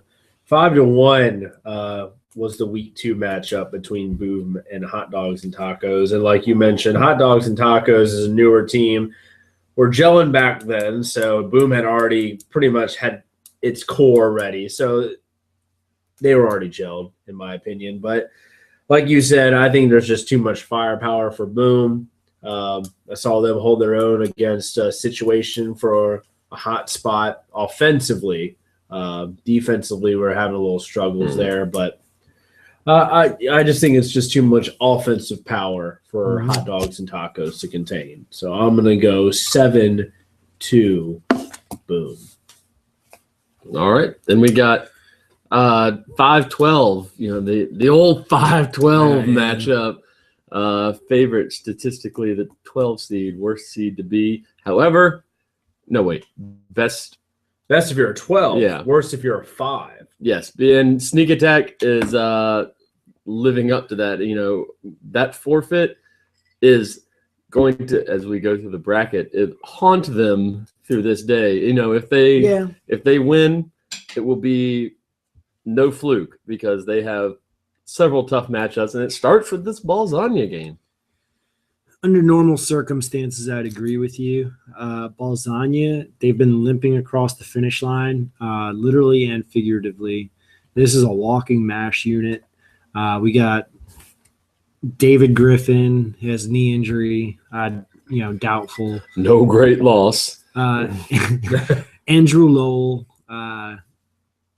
5-1 was the week 2 matchup between Boom and Hot Dogs and Tacos. And like you mentioned, Hot Dogs and Tacos is a newer team. We're gelling back then, so Boom had already pretty much had its core ready. So they were already gelled, in my opinion. But like you said, I think there's just too much firepower for Boom. I saw them hold their own against a situation for a hot spot offensively. Defensively, we're having a little struggles there, but I just think it's just too much offensive power for hot dogs and tacos to contain. So I'm gonna go 7-2. Boom. All right, then we got 5-12. You know, the old 5-12 matchup. Favorite statistically, the 12 seed, worst seed to be. However, no wait, best if you're a 12. Yeah. Worst if you're a 5. Yes, and Sneak Attack is living up to that. You know, that forfeit is going to, as we go through the bracket, it haunt them through this day. You know, if they win, it will be no fluke because they have several tough matchups, and it starts with this Balzania game. Under normal circumstances, I'd agree with you. Balzania, they've been limping across the finish line, literally and figuratively. This is a walking mash unit. We got David Griffin, he has knee injury, doubtful. No great loss. Andrew Lowell,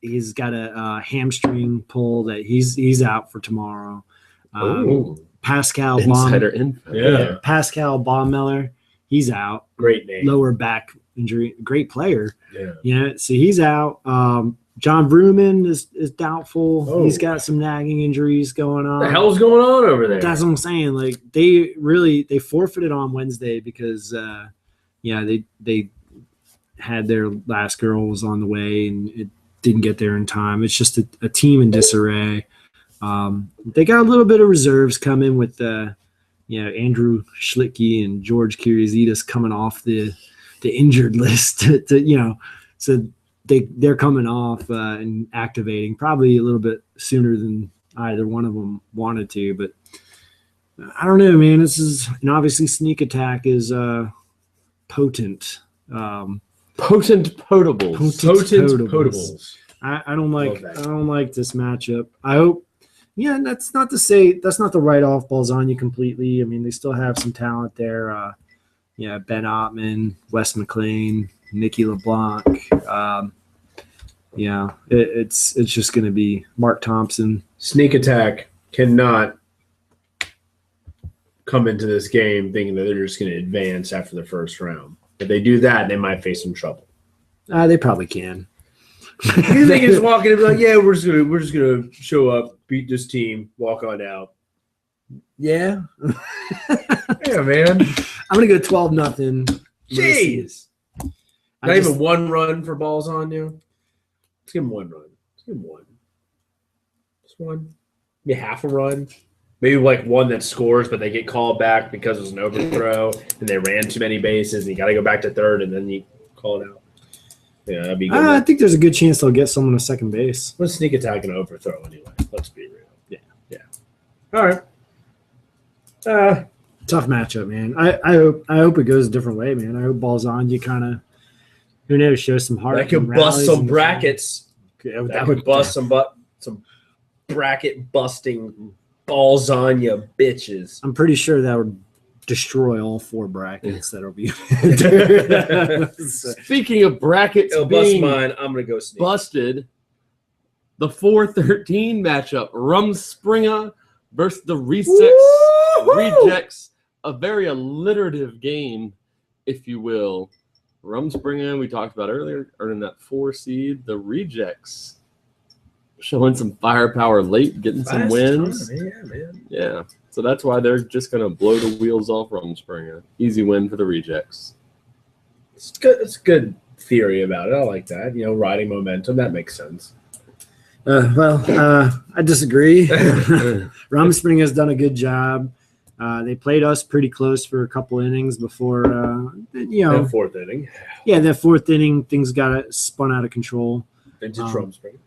he's got a hamstring pull that he's out for tomorrow. Pascal Insider info. Pascal Baumiller, he's out. Great name. Lower back injury. Great player. Yeah. So he's out. John Bruman is doubtful. Oh. He's got some nagging injuries going on. What the hell's going on over there? That's what I'm saying. Like they forfeited on Wednesday because they had their last girl was on the way and it didn't get there in time. It's just a team in disarray. They got a little bit of reserves coming with Andrew Schlittke and George Kyrgiazides coming off the injured list so they're coming off and activating probably a little bit sooner than either one of them wanted to, but I don't know, man. And obviously Sneak Attack is potent. Potent potables. I don't like this matchup. I hope. Yeah, that's not to say that's not to write off Balzania completely. I mean, they still have some talent there. Ben Ottman, Wes McLean, Nikki LeBlanc. It's just going to be Mark Thompson. Sneak Attack cannot come into this game thinking that they're just going to advance after the first round. If they do that, they might face some trouble. They probably can. You think he's walking and be like, yeah, we're just gonna show up, beat this team, walk on out. Yeah. Yeah, man. I'm gonna go 12-0. Jeez. Not even one run for balls on you. Let's give him one run. Let's give him one. Just one. Maybe half a run. Maybe like one that scores, but they get called back because it was an overthrow and they ran too many bases and you got to go back to third and then you call it out. Yeah, that'd be good. I think there's a good chance they'll get someone to second base. Let's Sneak Attack and overthrow anyway. Let's be real. Yeah. All right. Tough matchup, man. I hope it goes a different way, man. I hope Balzania kind of, who knows, show some heart. That could bust some brackets. That would bust some bracket busting Balzania bitches. I'm pretty sure that would destroy all 4 brackets that'll be. Speaking of brackets, it'll bust mine. I'm gonna go Sneak. Busted. The 4-13 matchup: Rumspringa versus the Rejects. A very alliterative game, if you will. Rumspringa, we talked about earlier, earning that 4 seed. The Rejects showing some firepower late, getting some wins. Yeah. So that's why they're just going to blow the wheels off Rumspringa. Easy win for the Rejects. It's good. It's a good theory about it. I like that. Riding momentum. That makes sense. I disagree. Rumspringa has done a good job. They played us pretty close for a couple innings before, that 4th inning. Yeah, that 4th inning, things got spun out of control. Vintage Rumspringa.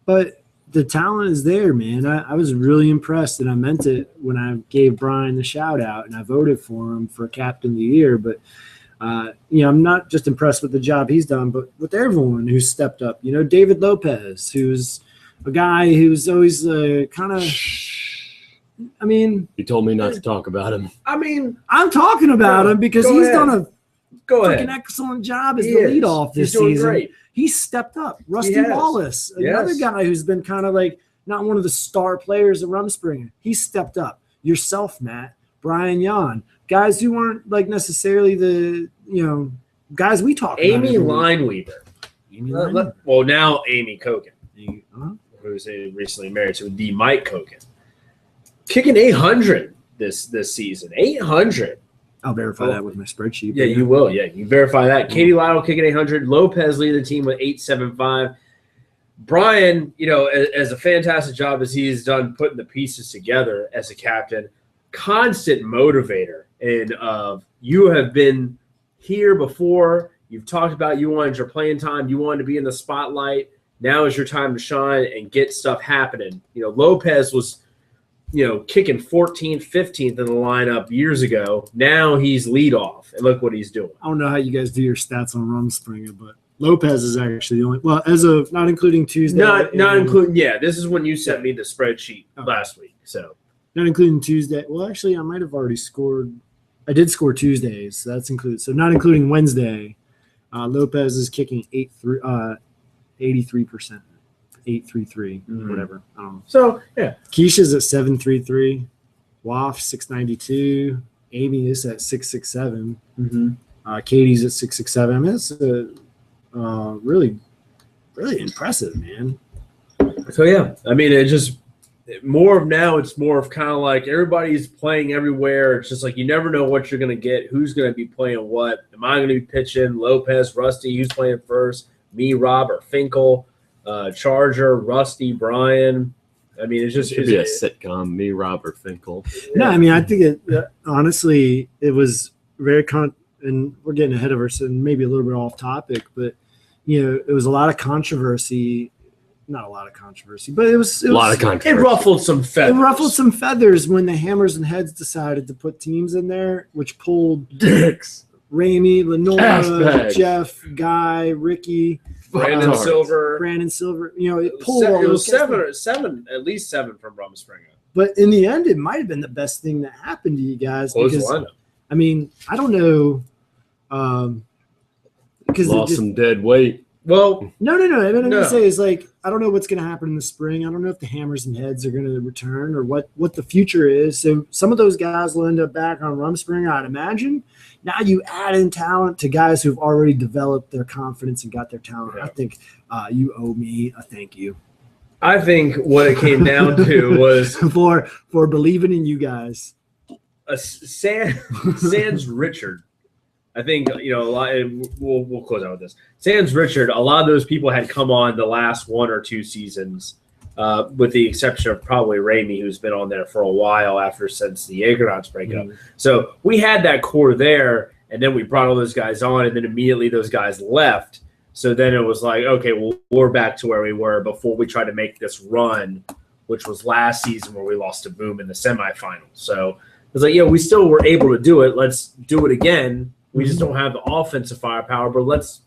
But the talent is there, man. I was really impressed, and I meant it when I gave Brian the shout out, and I voted for him for Captain of the Year. But I'm not just impressed with the job he's done, but with everyone who's stepped up. David Lopez, who's a guy who's always kind of. I mean, he told me not to talk about him. I mean, I'm talking about him because he's done a freaking excellent job as the leadoff this season. Great. He's stepped up. Rusty Wallace, another guy who's been kind of like not one of the star players at Rumspringa. He stepped up. Yourself, Matt, Brian Yon, guys who weren't like necessarily the guys we talk about. Amy Lineweaver. Well, now Amy Kogan, who's recently married to the Mike Kogan, kicking 800 this season. 800. I'll verify that with my spreadsheet. Yeah, you will. Yeah, you verify that. Katie Lytle kicking 800. Lopez leading the team with 875. Brian, as a fantastic job as he's done putting the pieces together as a captain, constant motivator. And you have been here before. You've talked about you wanted your playing time. You wanted to be in the spotlight. Now is your time to shine and get stuff happening. Lopez was, kicking 14th, 15th in the lineup years ago. Now he's leadoff, and look what he's doing. I don't know how you guys do your stats on Rumspringa, but Lopez is actually the only. Well, as of not including Tuesday. Not including. Yeah, this is when you sent me the spreadsheet last week. So not including Tuesday. Well, actually, I might have already scored. I did score Tuesdays, so that's included. So not including Wednesday. Lopez is kicking 83%, 833, whatever. So yeah, Keisha's at 733, Waff 692, Amy is at 667, Katie's at 667. I mean, that's really, really impressive, man. So yeah, I mean, it's more of kind of like everybody's playing everywhere. It's just like you never know what you're going to get, who's going to be playing what. Am I going to be pitching? Lopez, Rusty, who's playing first? Me, Rob, or Finkel, Charger, Rusty, Brian. I mean, it should be a sitcom. Me, Rob, or Finkel. No, I mean, I think honestly, it was very and we're getting ahead of ourselves and maybe a little bit off topic, but it was a lot of controversy. Not a lot of controversy, but it was a lot of controversy. It ruffled some feathers. It ruffled some feathers when the Hammers and Heads decided to put teams in there, which pulled dicks. Ramey, Lenora, Jeff, Guy, Ricky, Brandon Silver. It pulled. It was seven, at least seven from Rumspringa. But in the end, it might have been the best thing that happened to you guys. Lineup. I mean, I don't know. Because lost some dead weight. Well, no. What I'm going to say is, like, I don't know what's going to happen in the spring. I don't know if the Hammers and Heads are going to return or what the future is. So some of those guys will end up back on Rumspringa, I'd imagine. Now you add in talent to guys who've already developed their confidence and got their talent. Yeah. I think you owe me a thank you. I think what it came down to was for believing in you guys. Sans Richard. I think a lot. We'll close out with this. Sans Richard. A lot of those people had come on the last one or two seasons, with the exception of probably Ramey, who's been on there for a while since the Argonauts breakup. So we had that core there, and then we brought all those guys on, and then immediately those guys left. So then it was like, okay, well, we're back to where we were before we tried to make this run, which was last season where we lost to Boom in the semifinals. So it was like, yeah, we still were able to do it. Let's do it again. We just don't have the offensive firepower, but let's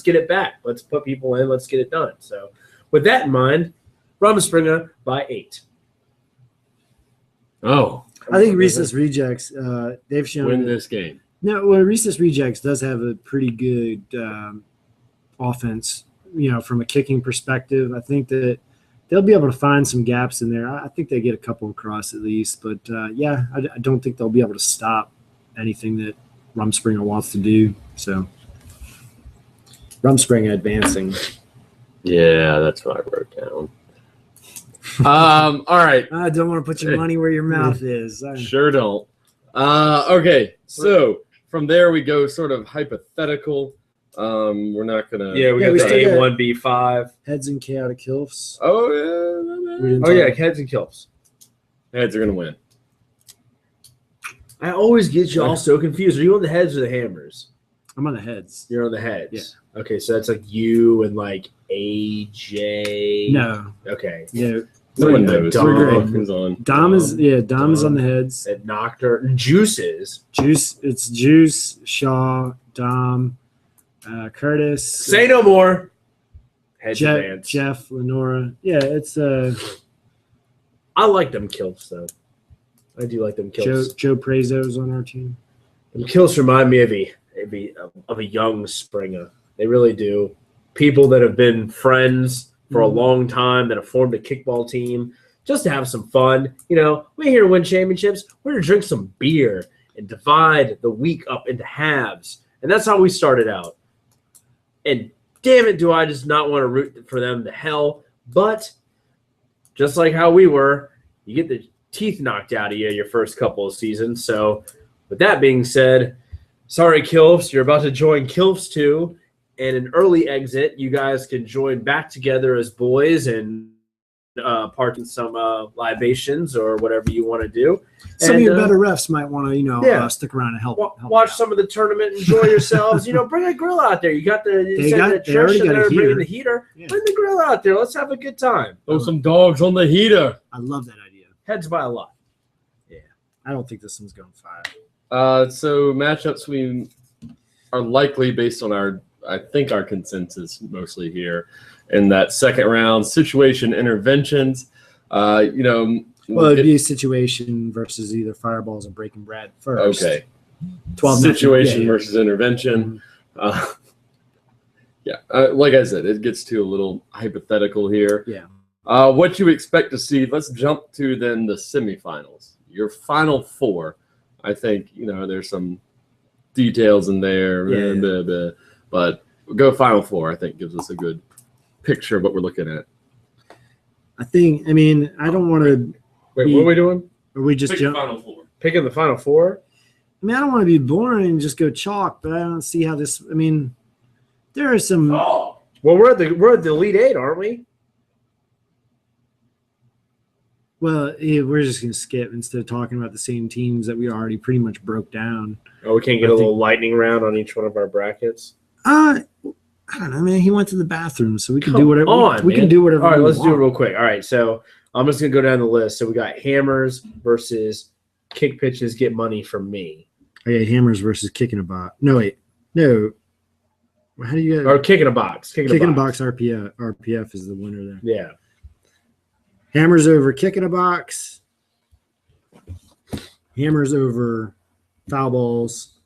get it back. Let's put people in. Let's get it done. So with that in mind, Rumspringa by 8. Oh. I think Recess Rejects, they've shown win this game. No, well, Recess Rejects does have a pretty good offense, from a kicking perspective. I think that they'll be able to find some gaps in there. I think they get a couple across at least. But, I don't think they'll be able to stop anything that Rumspringa wants to do. So Rumspringa advancing. Yeah, that's what I wrote down. All right. I don't want to put your money where your mouth is. Sure don't. Okay, so from there we go sort of hypothetical. We're not gonna. Yeah, we got the A1, B5. Heads and Chaotic Hilfs. Oh yeah. Heads and Kilfs. Heads are gonna win. I always get you all so confused. Are you on the Heads or the Hammers? I'm on the Heads. You're on the Heads. Yeah. Okay, so that's like you and like AJ. No. Okay. Yeah. No one knows. Dom is on. Dom is on the Heads. At Nocturne. Juice. It's Juice, Shaw, Dom, Curtis. Say no more. Heads Jeff, Lenora. Yeah, it's I like them Kills though. I do like them Kills. Joe Prezo's on our team. Them Kills remind me of a young Springer. They really do. People that have been friends for a long time that have formed a kickball team just to have some fun. You know, we're here to win championships. We're going to drink some beer and divide the week up into halves. And that's how we started out. And damn it, do I just not want to root for them to hell. But just like how we were, you get the teeth knocked out of you your first couple of seasons. So with that being said, sorry, Kilfs, you're about to join Kilfs 2. And an early exit, you guys can join back together as boys and part in some libations or whatever you want to do. Some of your better refs might want to, stick around and help watch some of the tournament, enjoy yourselves. Bring a grill out there. You got the electrician there bringing the heater. Yeah. Bring the grill out there. Let's have a good time. Throw some dogs on the heater. I love that idea. Heads by a lot. Yeah, I don't think this one's going 5. So matchups we are likely based on our consensus mostly here in that second round situation interventions. Well, it'd be a situation versus either fireballs or breaking bread first. Okay. 12 situation versus intervention. Like I said, it gets to a little hypothetical here. Yeah. What you expect to see? Let's jump to then the semifinals. Your final 4. I think there's some details in there. Yeah. But go final 4. I think gives us a good picture of what we're looking at. I don't want to. Wait, what are we doing? Are we just final 4? Picking the final 4? I don't want to be boring and just go chalk, but I don't see how this. There are some. Oh. Well, we're at the Elite 8, aren't we? Well, we're just gonna skip instead of talking about the same teams that we already pretty much broke down. Oh, we can't get a little lightning round on each one of our brackets. I don't know, man. He went to the bathroom, so we can do whatever. We can do whatever. All right, let's do it real quick. All right, so I'm just gonna go down the list. So we got hammers versus kick pitches. Get money from me. Okay, hammers versus kick in a box. No, wait, no. How do you get? Or kick in a box. Kick in a box. RPF is the winner there. Yeah. Hammers over kick in a box. Hammers over foul balls.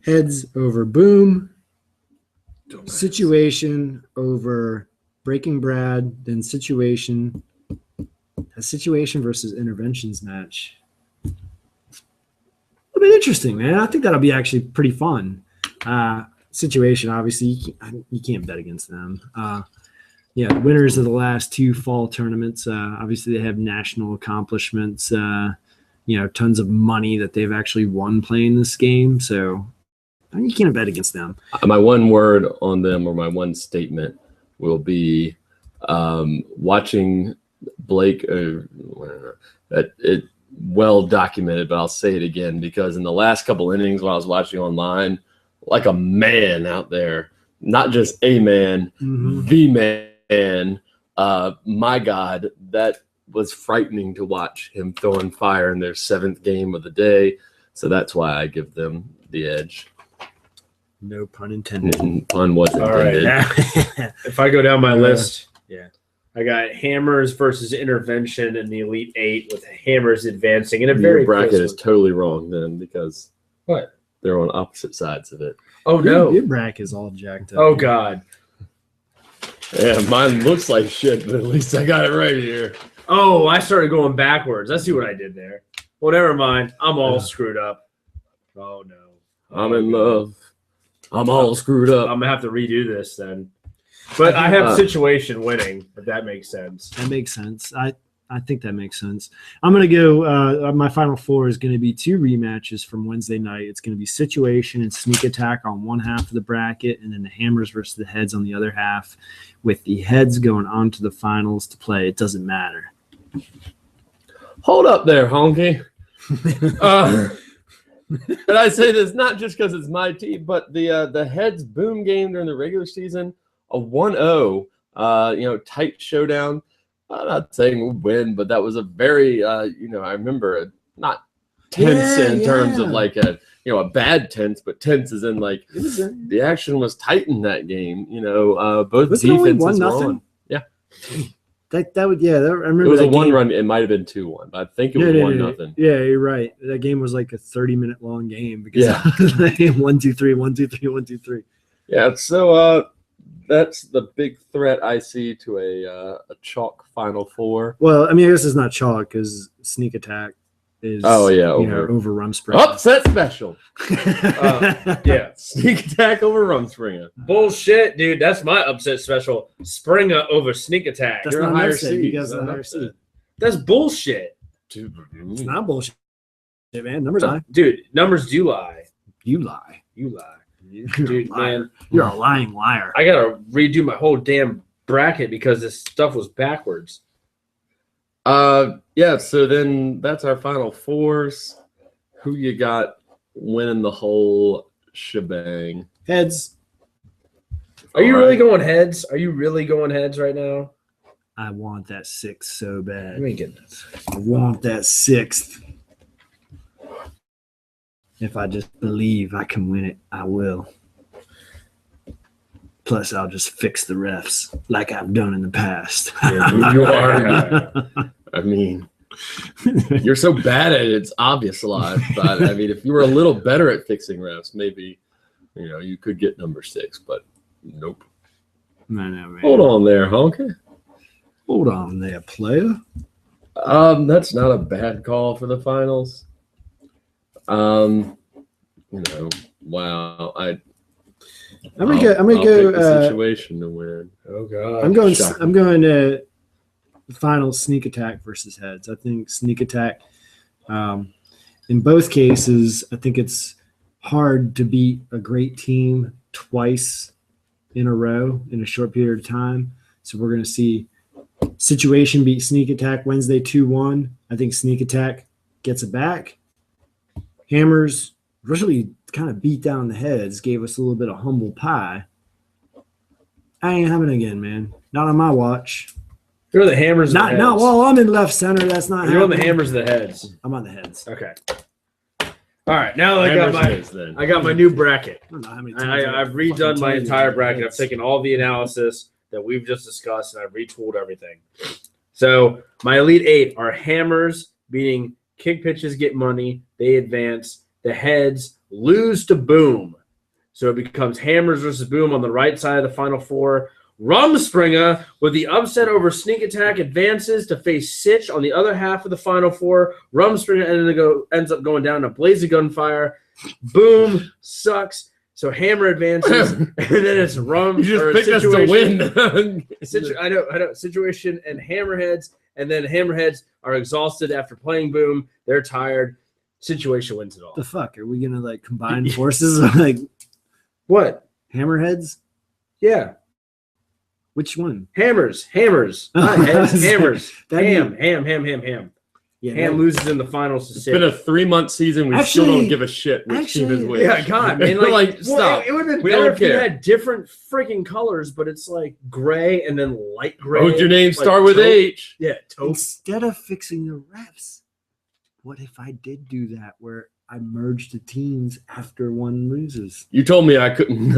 Heads over boom. Situation over breaking Brad. Then situation. A situation versus interventions match. It'll be interesting, man. I think that'll be actually pretty fun. Situation, obviously, you can't bet against them. The winners of the last 2 fall tournaments, obviously they have national accomplishments, tons of money that they've actually won playing this game. So you can't bet against them. My one word on them, or my one statement, will be watching Blake. It well documented, but I'll say it again because in the last couple innings when I was watching online, like a man out there, not just a man, the man. And my God, that was frightening to watch him throwing fire in their 7th game of the day. So that's why I give them the edge. No pun intended. Pun was intended. Right. If I go down my list, I got hammers versus intervention in the Elite 8 with hammers advancing. And Your bracket is totally wrong then because what? They're on opposite sides of it. Oh, no. Your bracket is all jacked up. Oh, God. Yeah, mine looks like shit, but at least I got it right here. Oh, I started going backwards. I see what I did there. Well, never mind. I'm all screwed up. Oh, no. I'm in love. I'm all screwed up. I'm going to have to redo this then. But I have situation winning, if that makes sense. That makes sense. I think that makes sense. I'm going to go my final 4 is going to be 2 rematches from Wednesday night. It's going to be situation and sneak attack on one half of the bracket, and then the hammers versus the heads on the other half, with the heads going on to the finals to play. It doesn't matter. Hold up there, honky. And I say this not just because it's my team, but the heads boom game during the regular season, a 1-0, tight showdown. I'm not saying we'll win, but that was a very, I remember not tense in terms of like a bad tense, but tense as in like the action was tight in that game. Both defenses were on. Yeah. That would I remember it was that a 1-run. It might have been 2-1, but I think it was 1-0. Yeah, you're right. That game was like a 30-minute long game because 1-2-3, 1-2-3, 1-2-3. Yeah. So that's the big threat I see to a chalk Final Four. Well, I mean, I guess it's not chalk because sneak attack is over Rumspringa. Upset special. Yeah. Sneak attack over Rumspringa. Bullshit, dude. That's my upset special. Springer over sneak attack. That's You're not a higher upset. seed. You guys are the That's higher upset. seed. That's bullshit. It's not bullshit, man. Numbers lie. Dude, numbers do lie. You lie. You lie. You're Dude, a liar. man. You're a lying liar. I gotta redo my whole damn bracket because this stuff was backwards. Yeah, so then that's our Final Fours. Who you got winning the whole shebang? Heads. Are you All really right. going heads? Are you really going heads right now? I want that 6th so bad. Let me get this. I want that 6th. If I just believe I can win it, I will. Plus, I'll just fix the refs like I've done in the past. Yeah, you are. I mean, you're so bad at it, it's obvious a lot. But I mean, if you were a little better at fixing refs, maybe you could get number 6. But nope. No, man. Hold on there, honky. Hold on there, player. That's not a bad call for the finals. Wow. I'm gonna go. I'll pick the situation to win. Oh god. I'm going. Shocking. I'm going to final sneak attack versus heads. I think sneak attack. In both cases, I think it's hard to beat a great team twice in a row in a short period of time. So we're going to see situation beat sneak attack Wednesday 2-1. I think sneak attack gets it back. Hammers really kind of beat down the heads, gave us a little bit of humble pie. I ain't having it again, man. Not on my watch. You're the hammers. Not of the heads. while I'm in left center. That's not You're on the happening. hammers of the heads. I'm on the heads. Okay. All right. Now I got Hammers it is, then. I got my new bracket. I don't know how many times I've fucking redone told my you entire about bracket. I've heads. taken all the analysis that we've just discussed and I've retooled everything. So my Elite 8 are hammers beating kick pitches get money. They advance. The heads lose to boom. So it becomes hammers versus boom on the right side of the Final Four. Rumspringa with the upset over sneak attack advances to face Sitch on the other half of the Final Four. Rumspringa ends up going down to blaze of gunfire. Boom sucks. So hammer advances, and then it's Rum. You just or picked us to situation. win. I know. Situation and hammerheads, and then hammerheads are exhausted after playing boom. They're tired. Situation wins it all. The fuck? Are we gonna like combine forces? Like What? hammerheads? Yeah. Which one? Hammers. Not heads. Hammers. That'd Ham. Yeah, Ham loses in the finals to It's Sitch. been a 3-month season. We still don't give a shit which team is which. Yeah, God, man. Like, Like, stop. It would have been We better don't if you care. had different freaking colors, but it's like gray and then light gray. Would your name like start with taupe. H? Yeah, taupe. Instead of fixing the refs, what if I did do that where I merged the teams after one loses? You told me I couldn't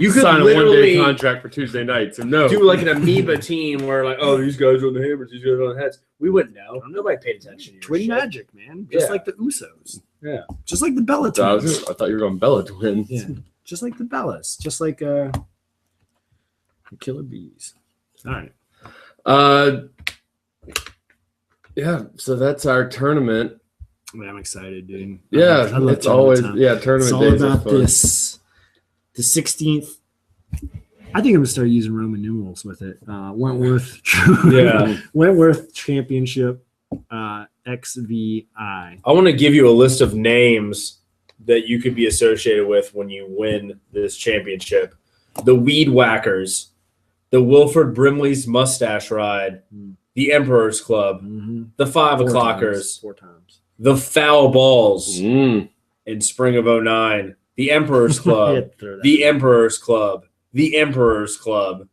You could sign a literally one-day contract for Tuesday nights. And no. do like an amoeba team where like, oh, these guys are on the hammers, these guys are on the heads. We wouldn't know. Nobody paid attention to your Twin shit. magic, man. Just Yeah. like the Usos. Yeah. Just like the Bella I twins. thought you were going Bella twins. Yeah. Just like the Bellas. Just like the Killer Bees. All right. Yeah, so that's our tournament. Man, I'm excited, dude. Yeah, I love it's always tournament time. tournament It's all days are about fun. this. The 16th. I think I'm gonna start using Roman numerals with it. Wentworth. Yeah. Wentworth Championship. XVI. I want to give you a list of names that you could be associated with when you win this championship. The Weed Whackers, the Wilford Brimley's Mustache Ride, the Emperor's Club, the 5 O'Clockers, 4 times. the Foul Balls Mm. in spring of 09, the Emperor's Club, Throw that. the Emperor's Club, the Emperor's Club,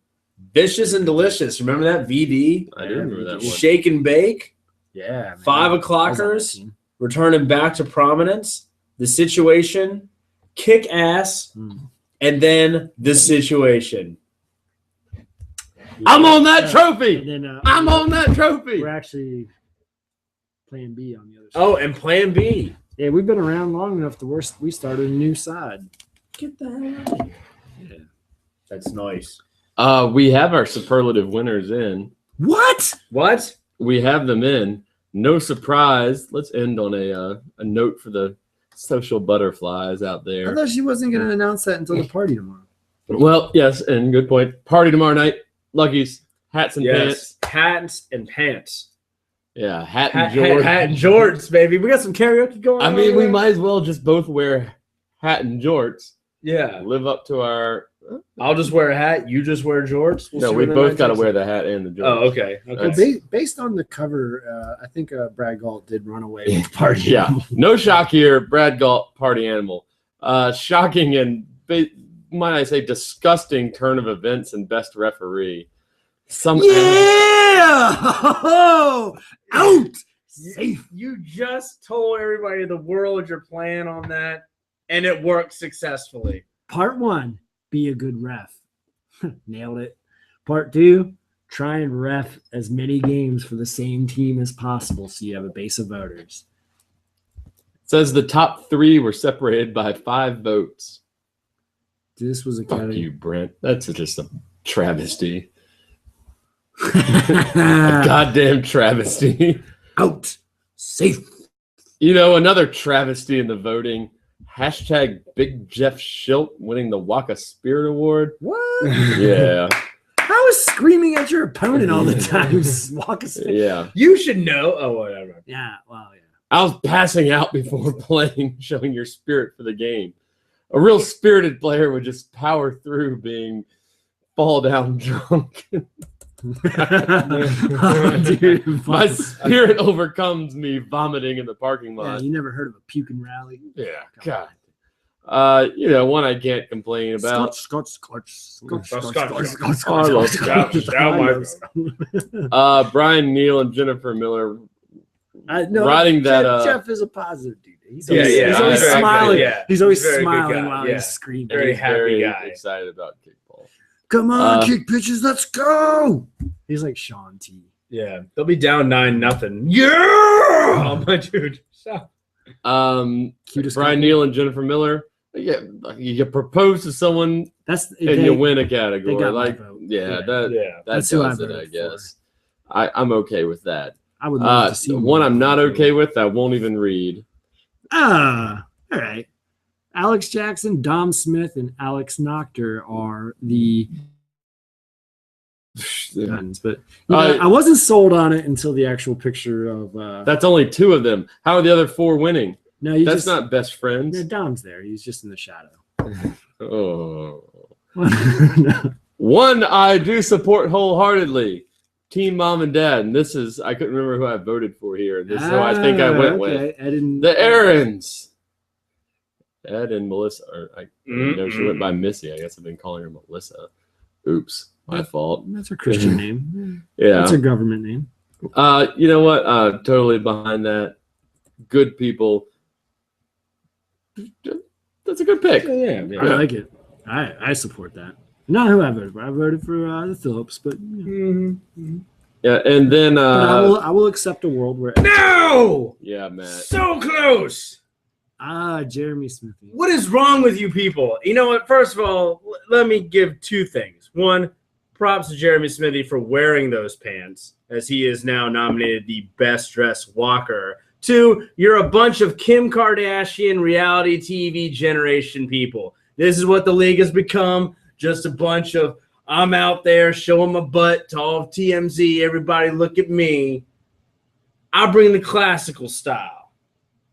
Vicious and Delicious. Remember that? VD? I do remember that one. Shake and Bake, Yeah. Man. 5 I was on that O'Clockers, team. returning back to prominence, the Situation, Kick Ass, Mm. and then the Situation. I'm on that trophy. And then, I'm on that trophy. We're actually playing B on the other side. Oh, and Plan B. Yeah, we've been around long enough to we started a new side. Get the hell out of here. Yeah. That's nice. We have our superlative winners in. What? What? We have them in. No surprise. Let's end on a note for the social butterflies out I there. thought she wasn't going to announce that until the party tomorrow. Well, yes, and good point. Party tomorrow night. Lucky's hats and pants. Hats and pants. Yeah, hat and jorts. Hat and jorts, baby. We got some karaoke going on. I mean, we might as well just both wear hat and jorts. Yeah. Live up to our. I'll just wear a hat. You just wear jorts. No, we both got to wear the hat and the jorts. Oh, okay. Well, based on the cover, I think Brad Galt did run away with the party. Yeah, no shock here. Brad Galt, party animal. Shocking and, might I say, disgusting turn of events and best referee. Out! Safe. You just told everybody the world your plan on that, and it worked successfully. Part 1, be a good ref. Nailed it. Part 2, try and ref as many games for the same team as possible so you have a base of voters. It says the top 3 were separated by 5 votes. This was a Fuck you, Brent. That's just a travesty. a goddamn travesty. Out. Safe. You know, another travesty in the voting. Hashtag Big Jeff Schilt winning the Waka Spirit Award. What? Yeah. I was screaming at your opponent all the time. Walk a Yeah. You should know. Oh, whatever. Yeah. Well, yeah. I was passing out before playing, showing your spirit for the game. A real spirited player would just power through being fall down drunk. Dude, my spirit overcomes me vomiting in the parking lot. Yeah, you never heard of a puking rally? Yeah, God. You know, one I can't complain about. Scotch. Brian Neal and Jennifer Miller No, riding that. Jeff is a positive dude. He's Yeah, always, yeah, he's always very good, smiling. yeah. He's always Very good smiling guy, while yeah. he's screaming. Very He's happy very guy. excited about kickball. Come on, kick pitches, let's go. He's like Sean T. Yeah, they'll be down 9-0. Yeah, oh my dude. Cutest Brian couple. Neal and Jennifer Miller. Yeah, you propose to someone and you win a category. got my Like, vote. yeah, Yeah. that That's who I does it, voted I guess. I'm okay with that. I would love to see One I'm not okay with, I won't even read. All right. Alex Jackson, Dom Smith, and Alex Nocter are the guns, but I wasn't sold on it until the actual picture of. That's only 2 of them. How are the other 4 winning? No, That's not best friends. No, Dom's there. He's just in the shadow. Oh. No. One I do support wholeheartedly. Team Mom and Dad. And this is, I couldn't remember who I voted for here. This is who I think I went with. Ed and The Aarons. Ed and Melissa. I know she went by Missy. I guess I've been calling her Melissa. Oops. My fault. That's her Christian name. Yeah. That's her government name. You know what? Totally behind that. Good people. That's a good pick. Yeah. I like it. I support that. Not who I voted for. I voted for the Phillips, but Yeah, and then but I will accept a world where No! yeah, Matt. So close. Jeremy Smithy. What is wrong with you people? You know what? First of all, let me give 2 things. One, props to Jeremy Smithy for wearing those pants, as he is now nominated the best dressed walker. 2, you're a bunch of Kim Kardashian reality TV generation people. This is what the league has become. Just a bunch of, I'm out there showing my butt to all of TMZ. Everybody look at me. I bring the classical style.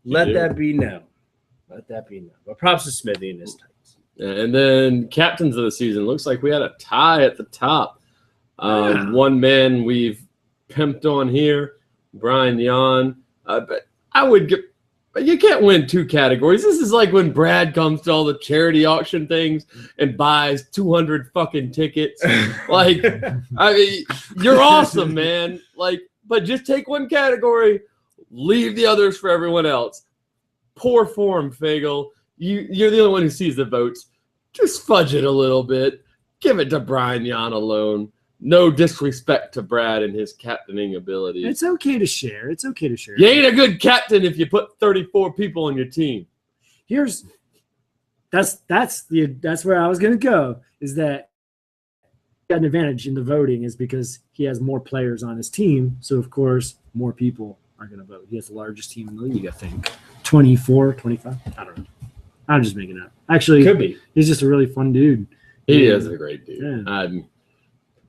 Let that be known. Let that be known. But props to Smithy in his tights. And then captains of the season. Looks like we had a tie at the top. One man we've pimped on here, Brian Yan. But I would get. You can't win 2 categories. This is like when Brad comes to all the charity auction things and buys 200 fucking tickets. Like, I mean, you're awesome, man. Like, but just take 1 category, leave the others for everyone else. Poor form, Fagel. You're the only one who sees the votes. Just fudge it a little bit. Give it to Brian Yan alone. No disrespect to Brad and his captaining abilities. It's okay to share. It's okay to share. You ain't a good captain if you put 34 people on your team. That's where I was gonna go. Is that got an advantage in the voting is because he has more players on his team. So, of course, more people are going to vote. He has the largest team in the league, I think. 24, 25? I don't know. I'm just making it up. Actually, Could be. He's just a really fun dude. He is a great dude. Yeah.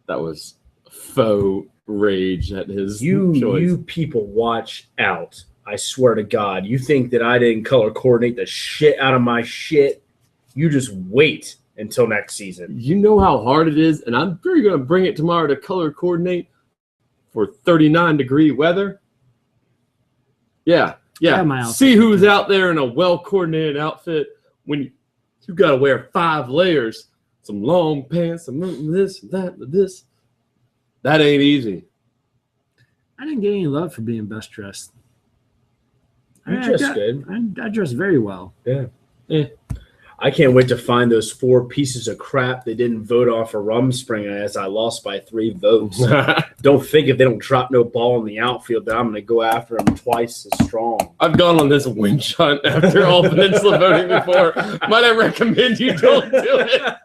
That was faux rage at his choice. You people watch out. I swear to God. You think that I didn't color coordinate the shit out of my shit? You just wait until next season. You know how hard it is, and I'm pretty going to bring it tomorrow to color coordinate for 39-degree weather. Yeah. See who's out there in a well-coordinated outfit when you got to wear 5 layers, some long pants, some this, that, this. That ain't easy. I didn't get any love for being best dressed. You dressed good. I dressed very well. Yeah. I can't wait to find those 4 pieces of crap that didn't vote off a Rumspringa as I lost by 3 votes. Don't think if they don't drop no ball in the outfield that I'm going to go after them twice as strong. I've gone on this winch hunt after all Peninsula voting before. Might I recommend you don't do it?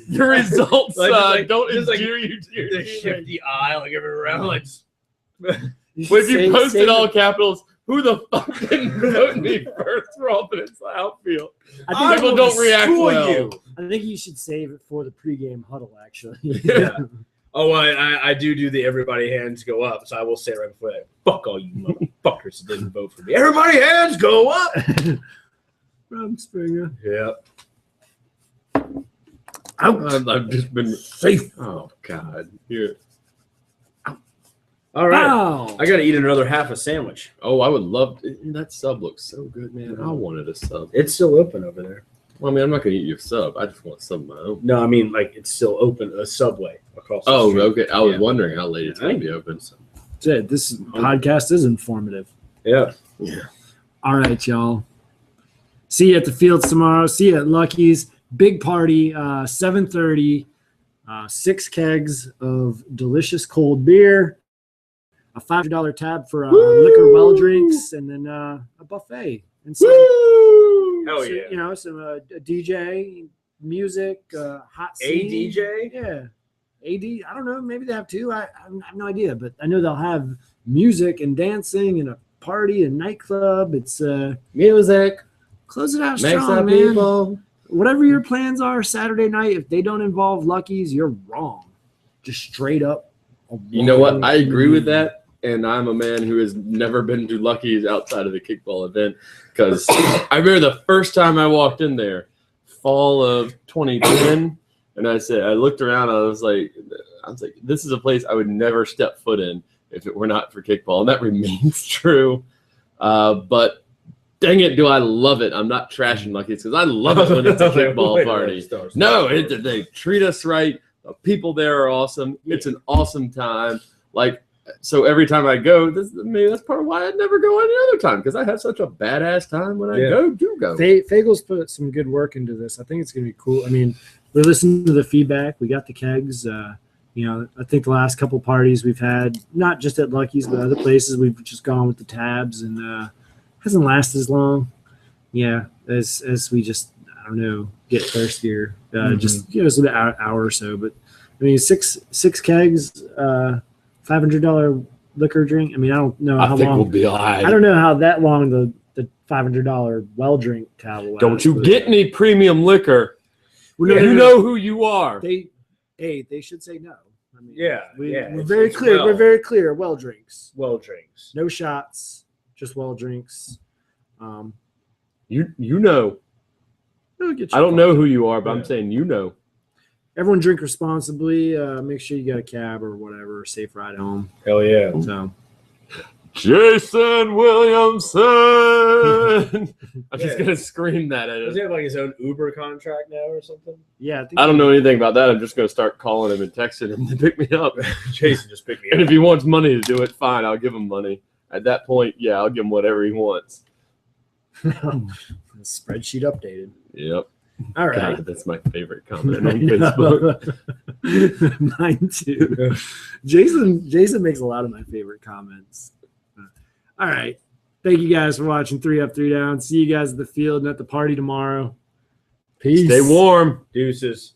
The results don't endear you to your The shifty eye, like every round. Like, But if you posted all capitals, who the fuck didn't vote me first for all Peninsula outfield? I think People don't react well. I think you should save it for the pregame huddle, actually. Yeah. Oh, I do the everybody hands go up, so I will say right before that, fuck all you motherfuckers that didn't vote for me. Everybody hands go up! Rumspringa. Yeah. I've just been safe. Oh, God. Here. All right. Wow. I got to eat another half a sandwich. Oh, I would love to. That sub looks so good, man. I wanted a sub. It's still open over there. Well, I mean, I'm not going to eat your sub. I just want some of my own. No, I mean, like, it's still open, a Subway across the street. Okay. I was wondering how late it's going to be open. This podcast is informative. Yeah. All right, y'all. See you at the fields tomorrow. See you at Lucky's. Big party, 7:30. 6 kegs of delicious cold beer. A $500 tab for liquor, well drinks, and then a buffet. And some, Hell yeah. You know, some a DJ, music, hot A scene. DJ? Yeah. AD, I don't know. Maybe they have 2. I have no idea. But I know they'll have music and dancing and a party and nightclub. It's music. Close it out Makes strong, up man. people. Whatever your plans are Saturday night, if they don't involve Lucky's, you're wrong. Just straight up. You know what? I agree with that. And I'm a man who has never been to Lucky's outside of the kickball event because I remember the first time I walked in there, fall of 2010, and I looked around, I was like, this is a place I would never step foot in if it were not for kickball, and that remains true. But dang it, do I love it? I'm not trashing Lucky's because I love it when it's a kickball party. No, they treat us right. The people there are awesome. It's an awesome time. So every time I go, maybe that's part of why I'd never go any other time because I have such a badass time when I go. Fagel's put some good work into this. I think it's going to be cool. I mean, we're listening to the feedback. We got the kegs. I think the last couple parties we've had, not just at Lucky's, but other places, we've just gone with the tabs and hasn't lasted as long. Yeah, as we just, I don't know, get thirstier. Just give us an hour or so. But, I mean, six kegs, $500 liquor drink. I mean, I don't know how long. I think we'll be all right. I don't know how that long the $500 well drink tab will last. Don't you get any premium liquor? Well, you know who you are. They should say no. I mean, we're very clear. Well. We're very clear. Well drinks. Well drinks. No shots. Just well drinks. You know. I don't know who you are, but I'm saying you know. Everyone drink responsibly. Make sure you got a cab or whatever, safe ride home. Hell yeah. So, Jason Williamson. I'm just gonna scream that at him. Does he have like his own Uber contract now or something? Yeah, I don't know anything about that. I'm just gonna start calling him and texting him to pick me up. Jason just picked me up. And if he wants money to do it, fine. I'll give him money. At that point, yeah, I'll give him whatever he wants. Spreadsheet updated. Yep. All right. God, that's my favorite comment on Facebook. Mine too. Jason makes a lot of my favorite comments. All right. Thank you guys for watching 3 Up, 3 Down. See you guys at the field and at the party tomorrow. Peace. Stay warm. Deuces.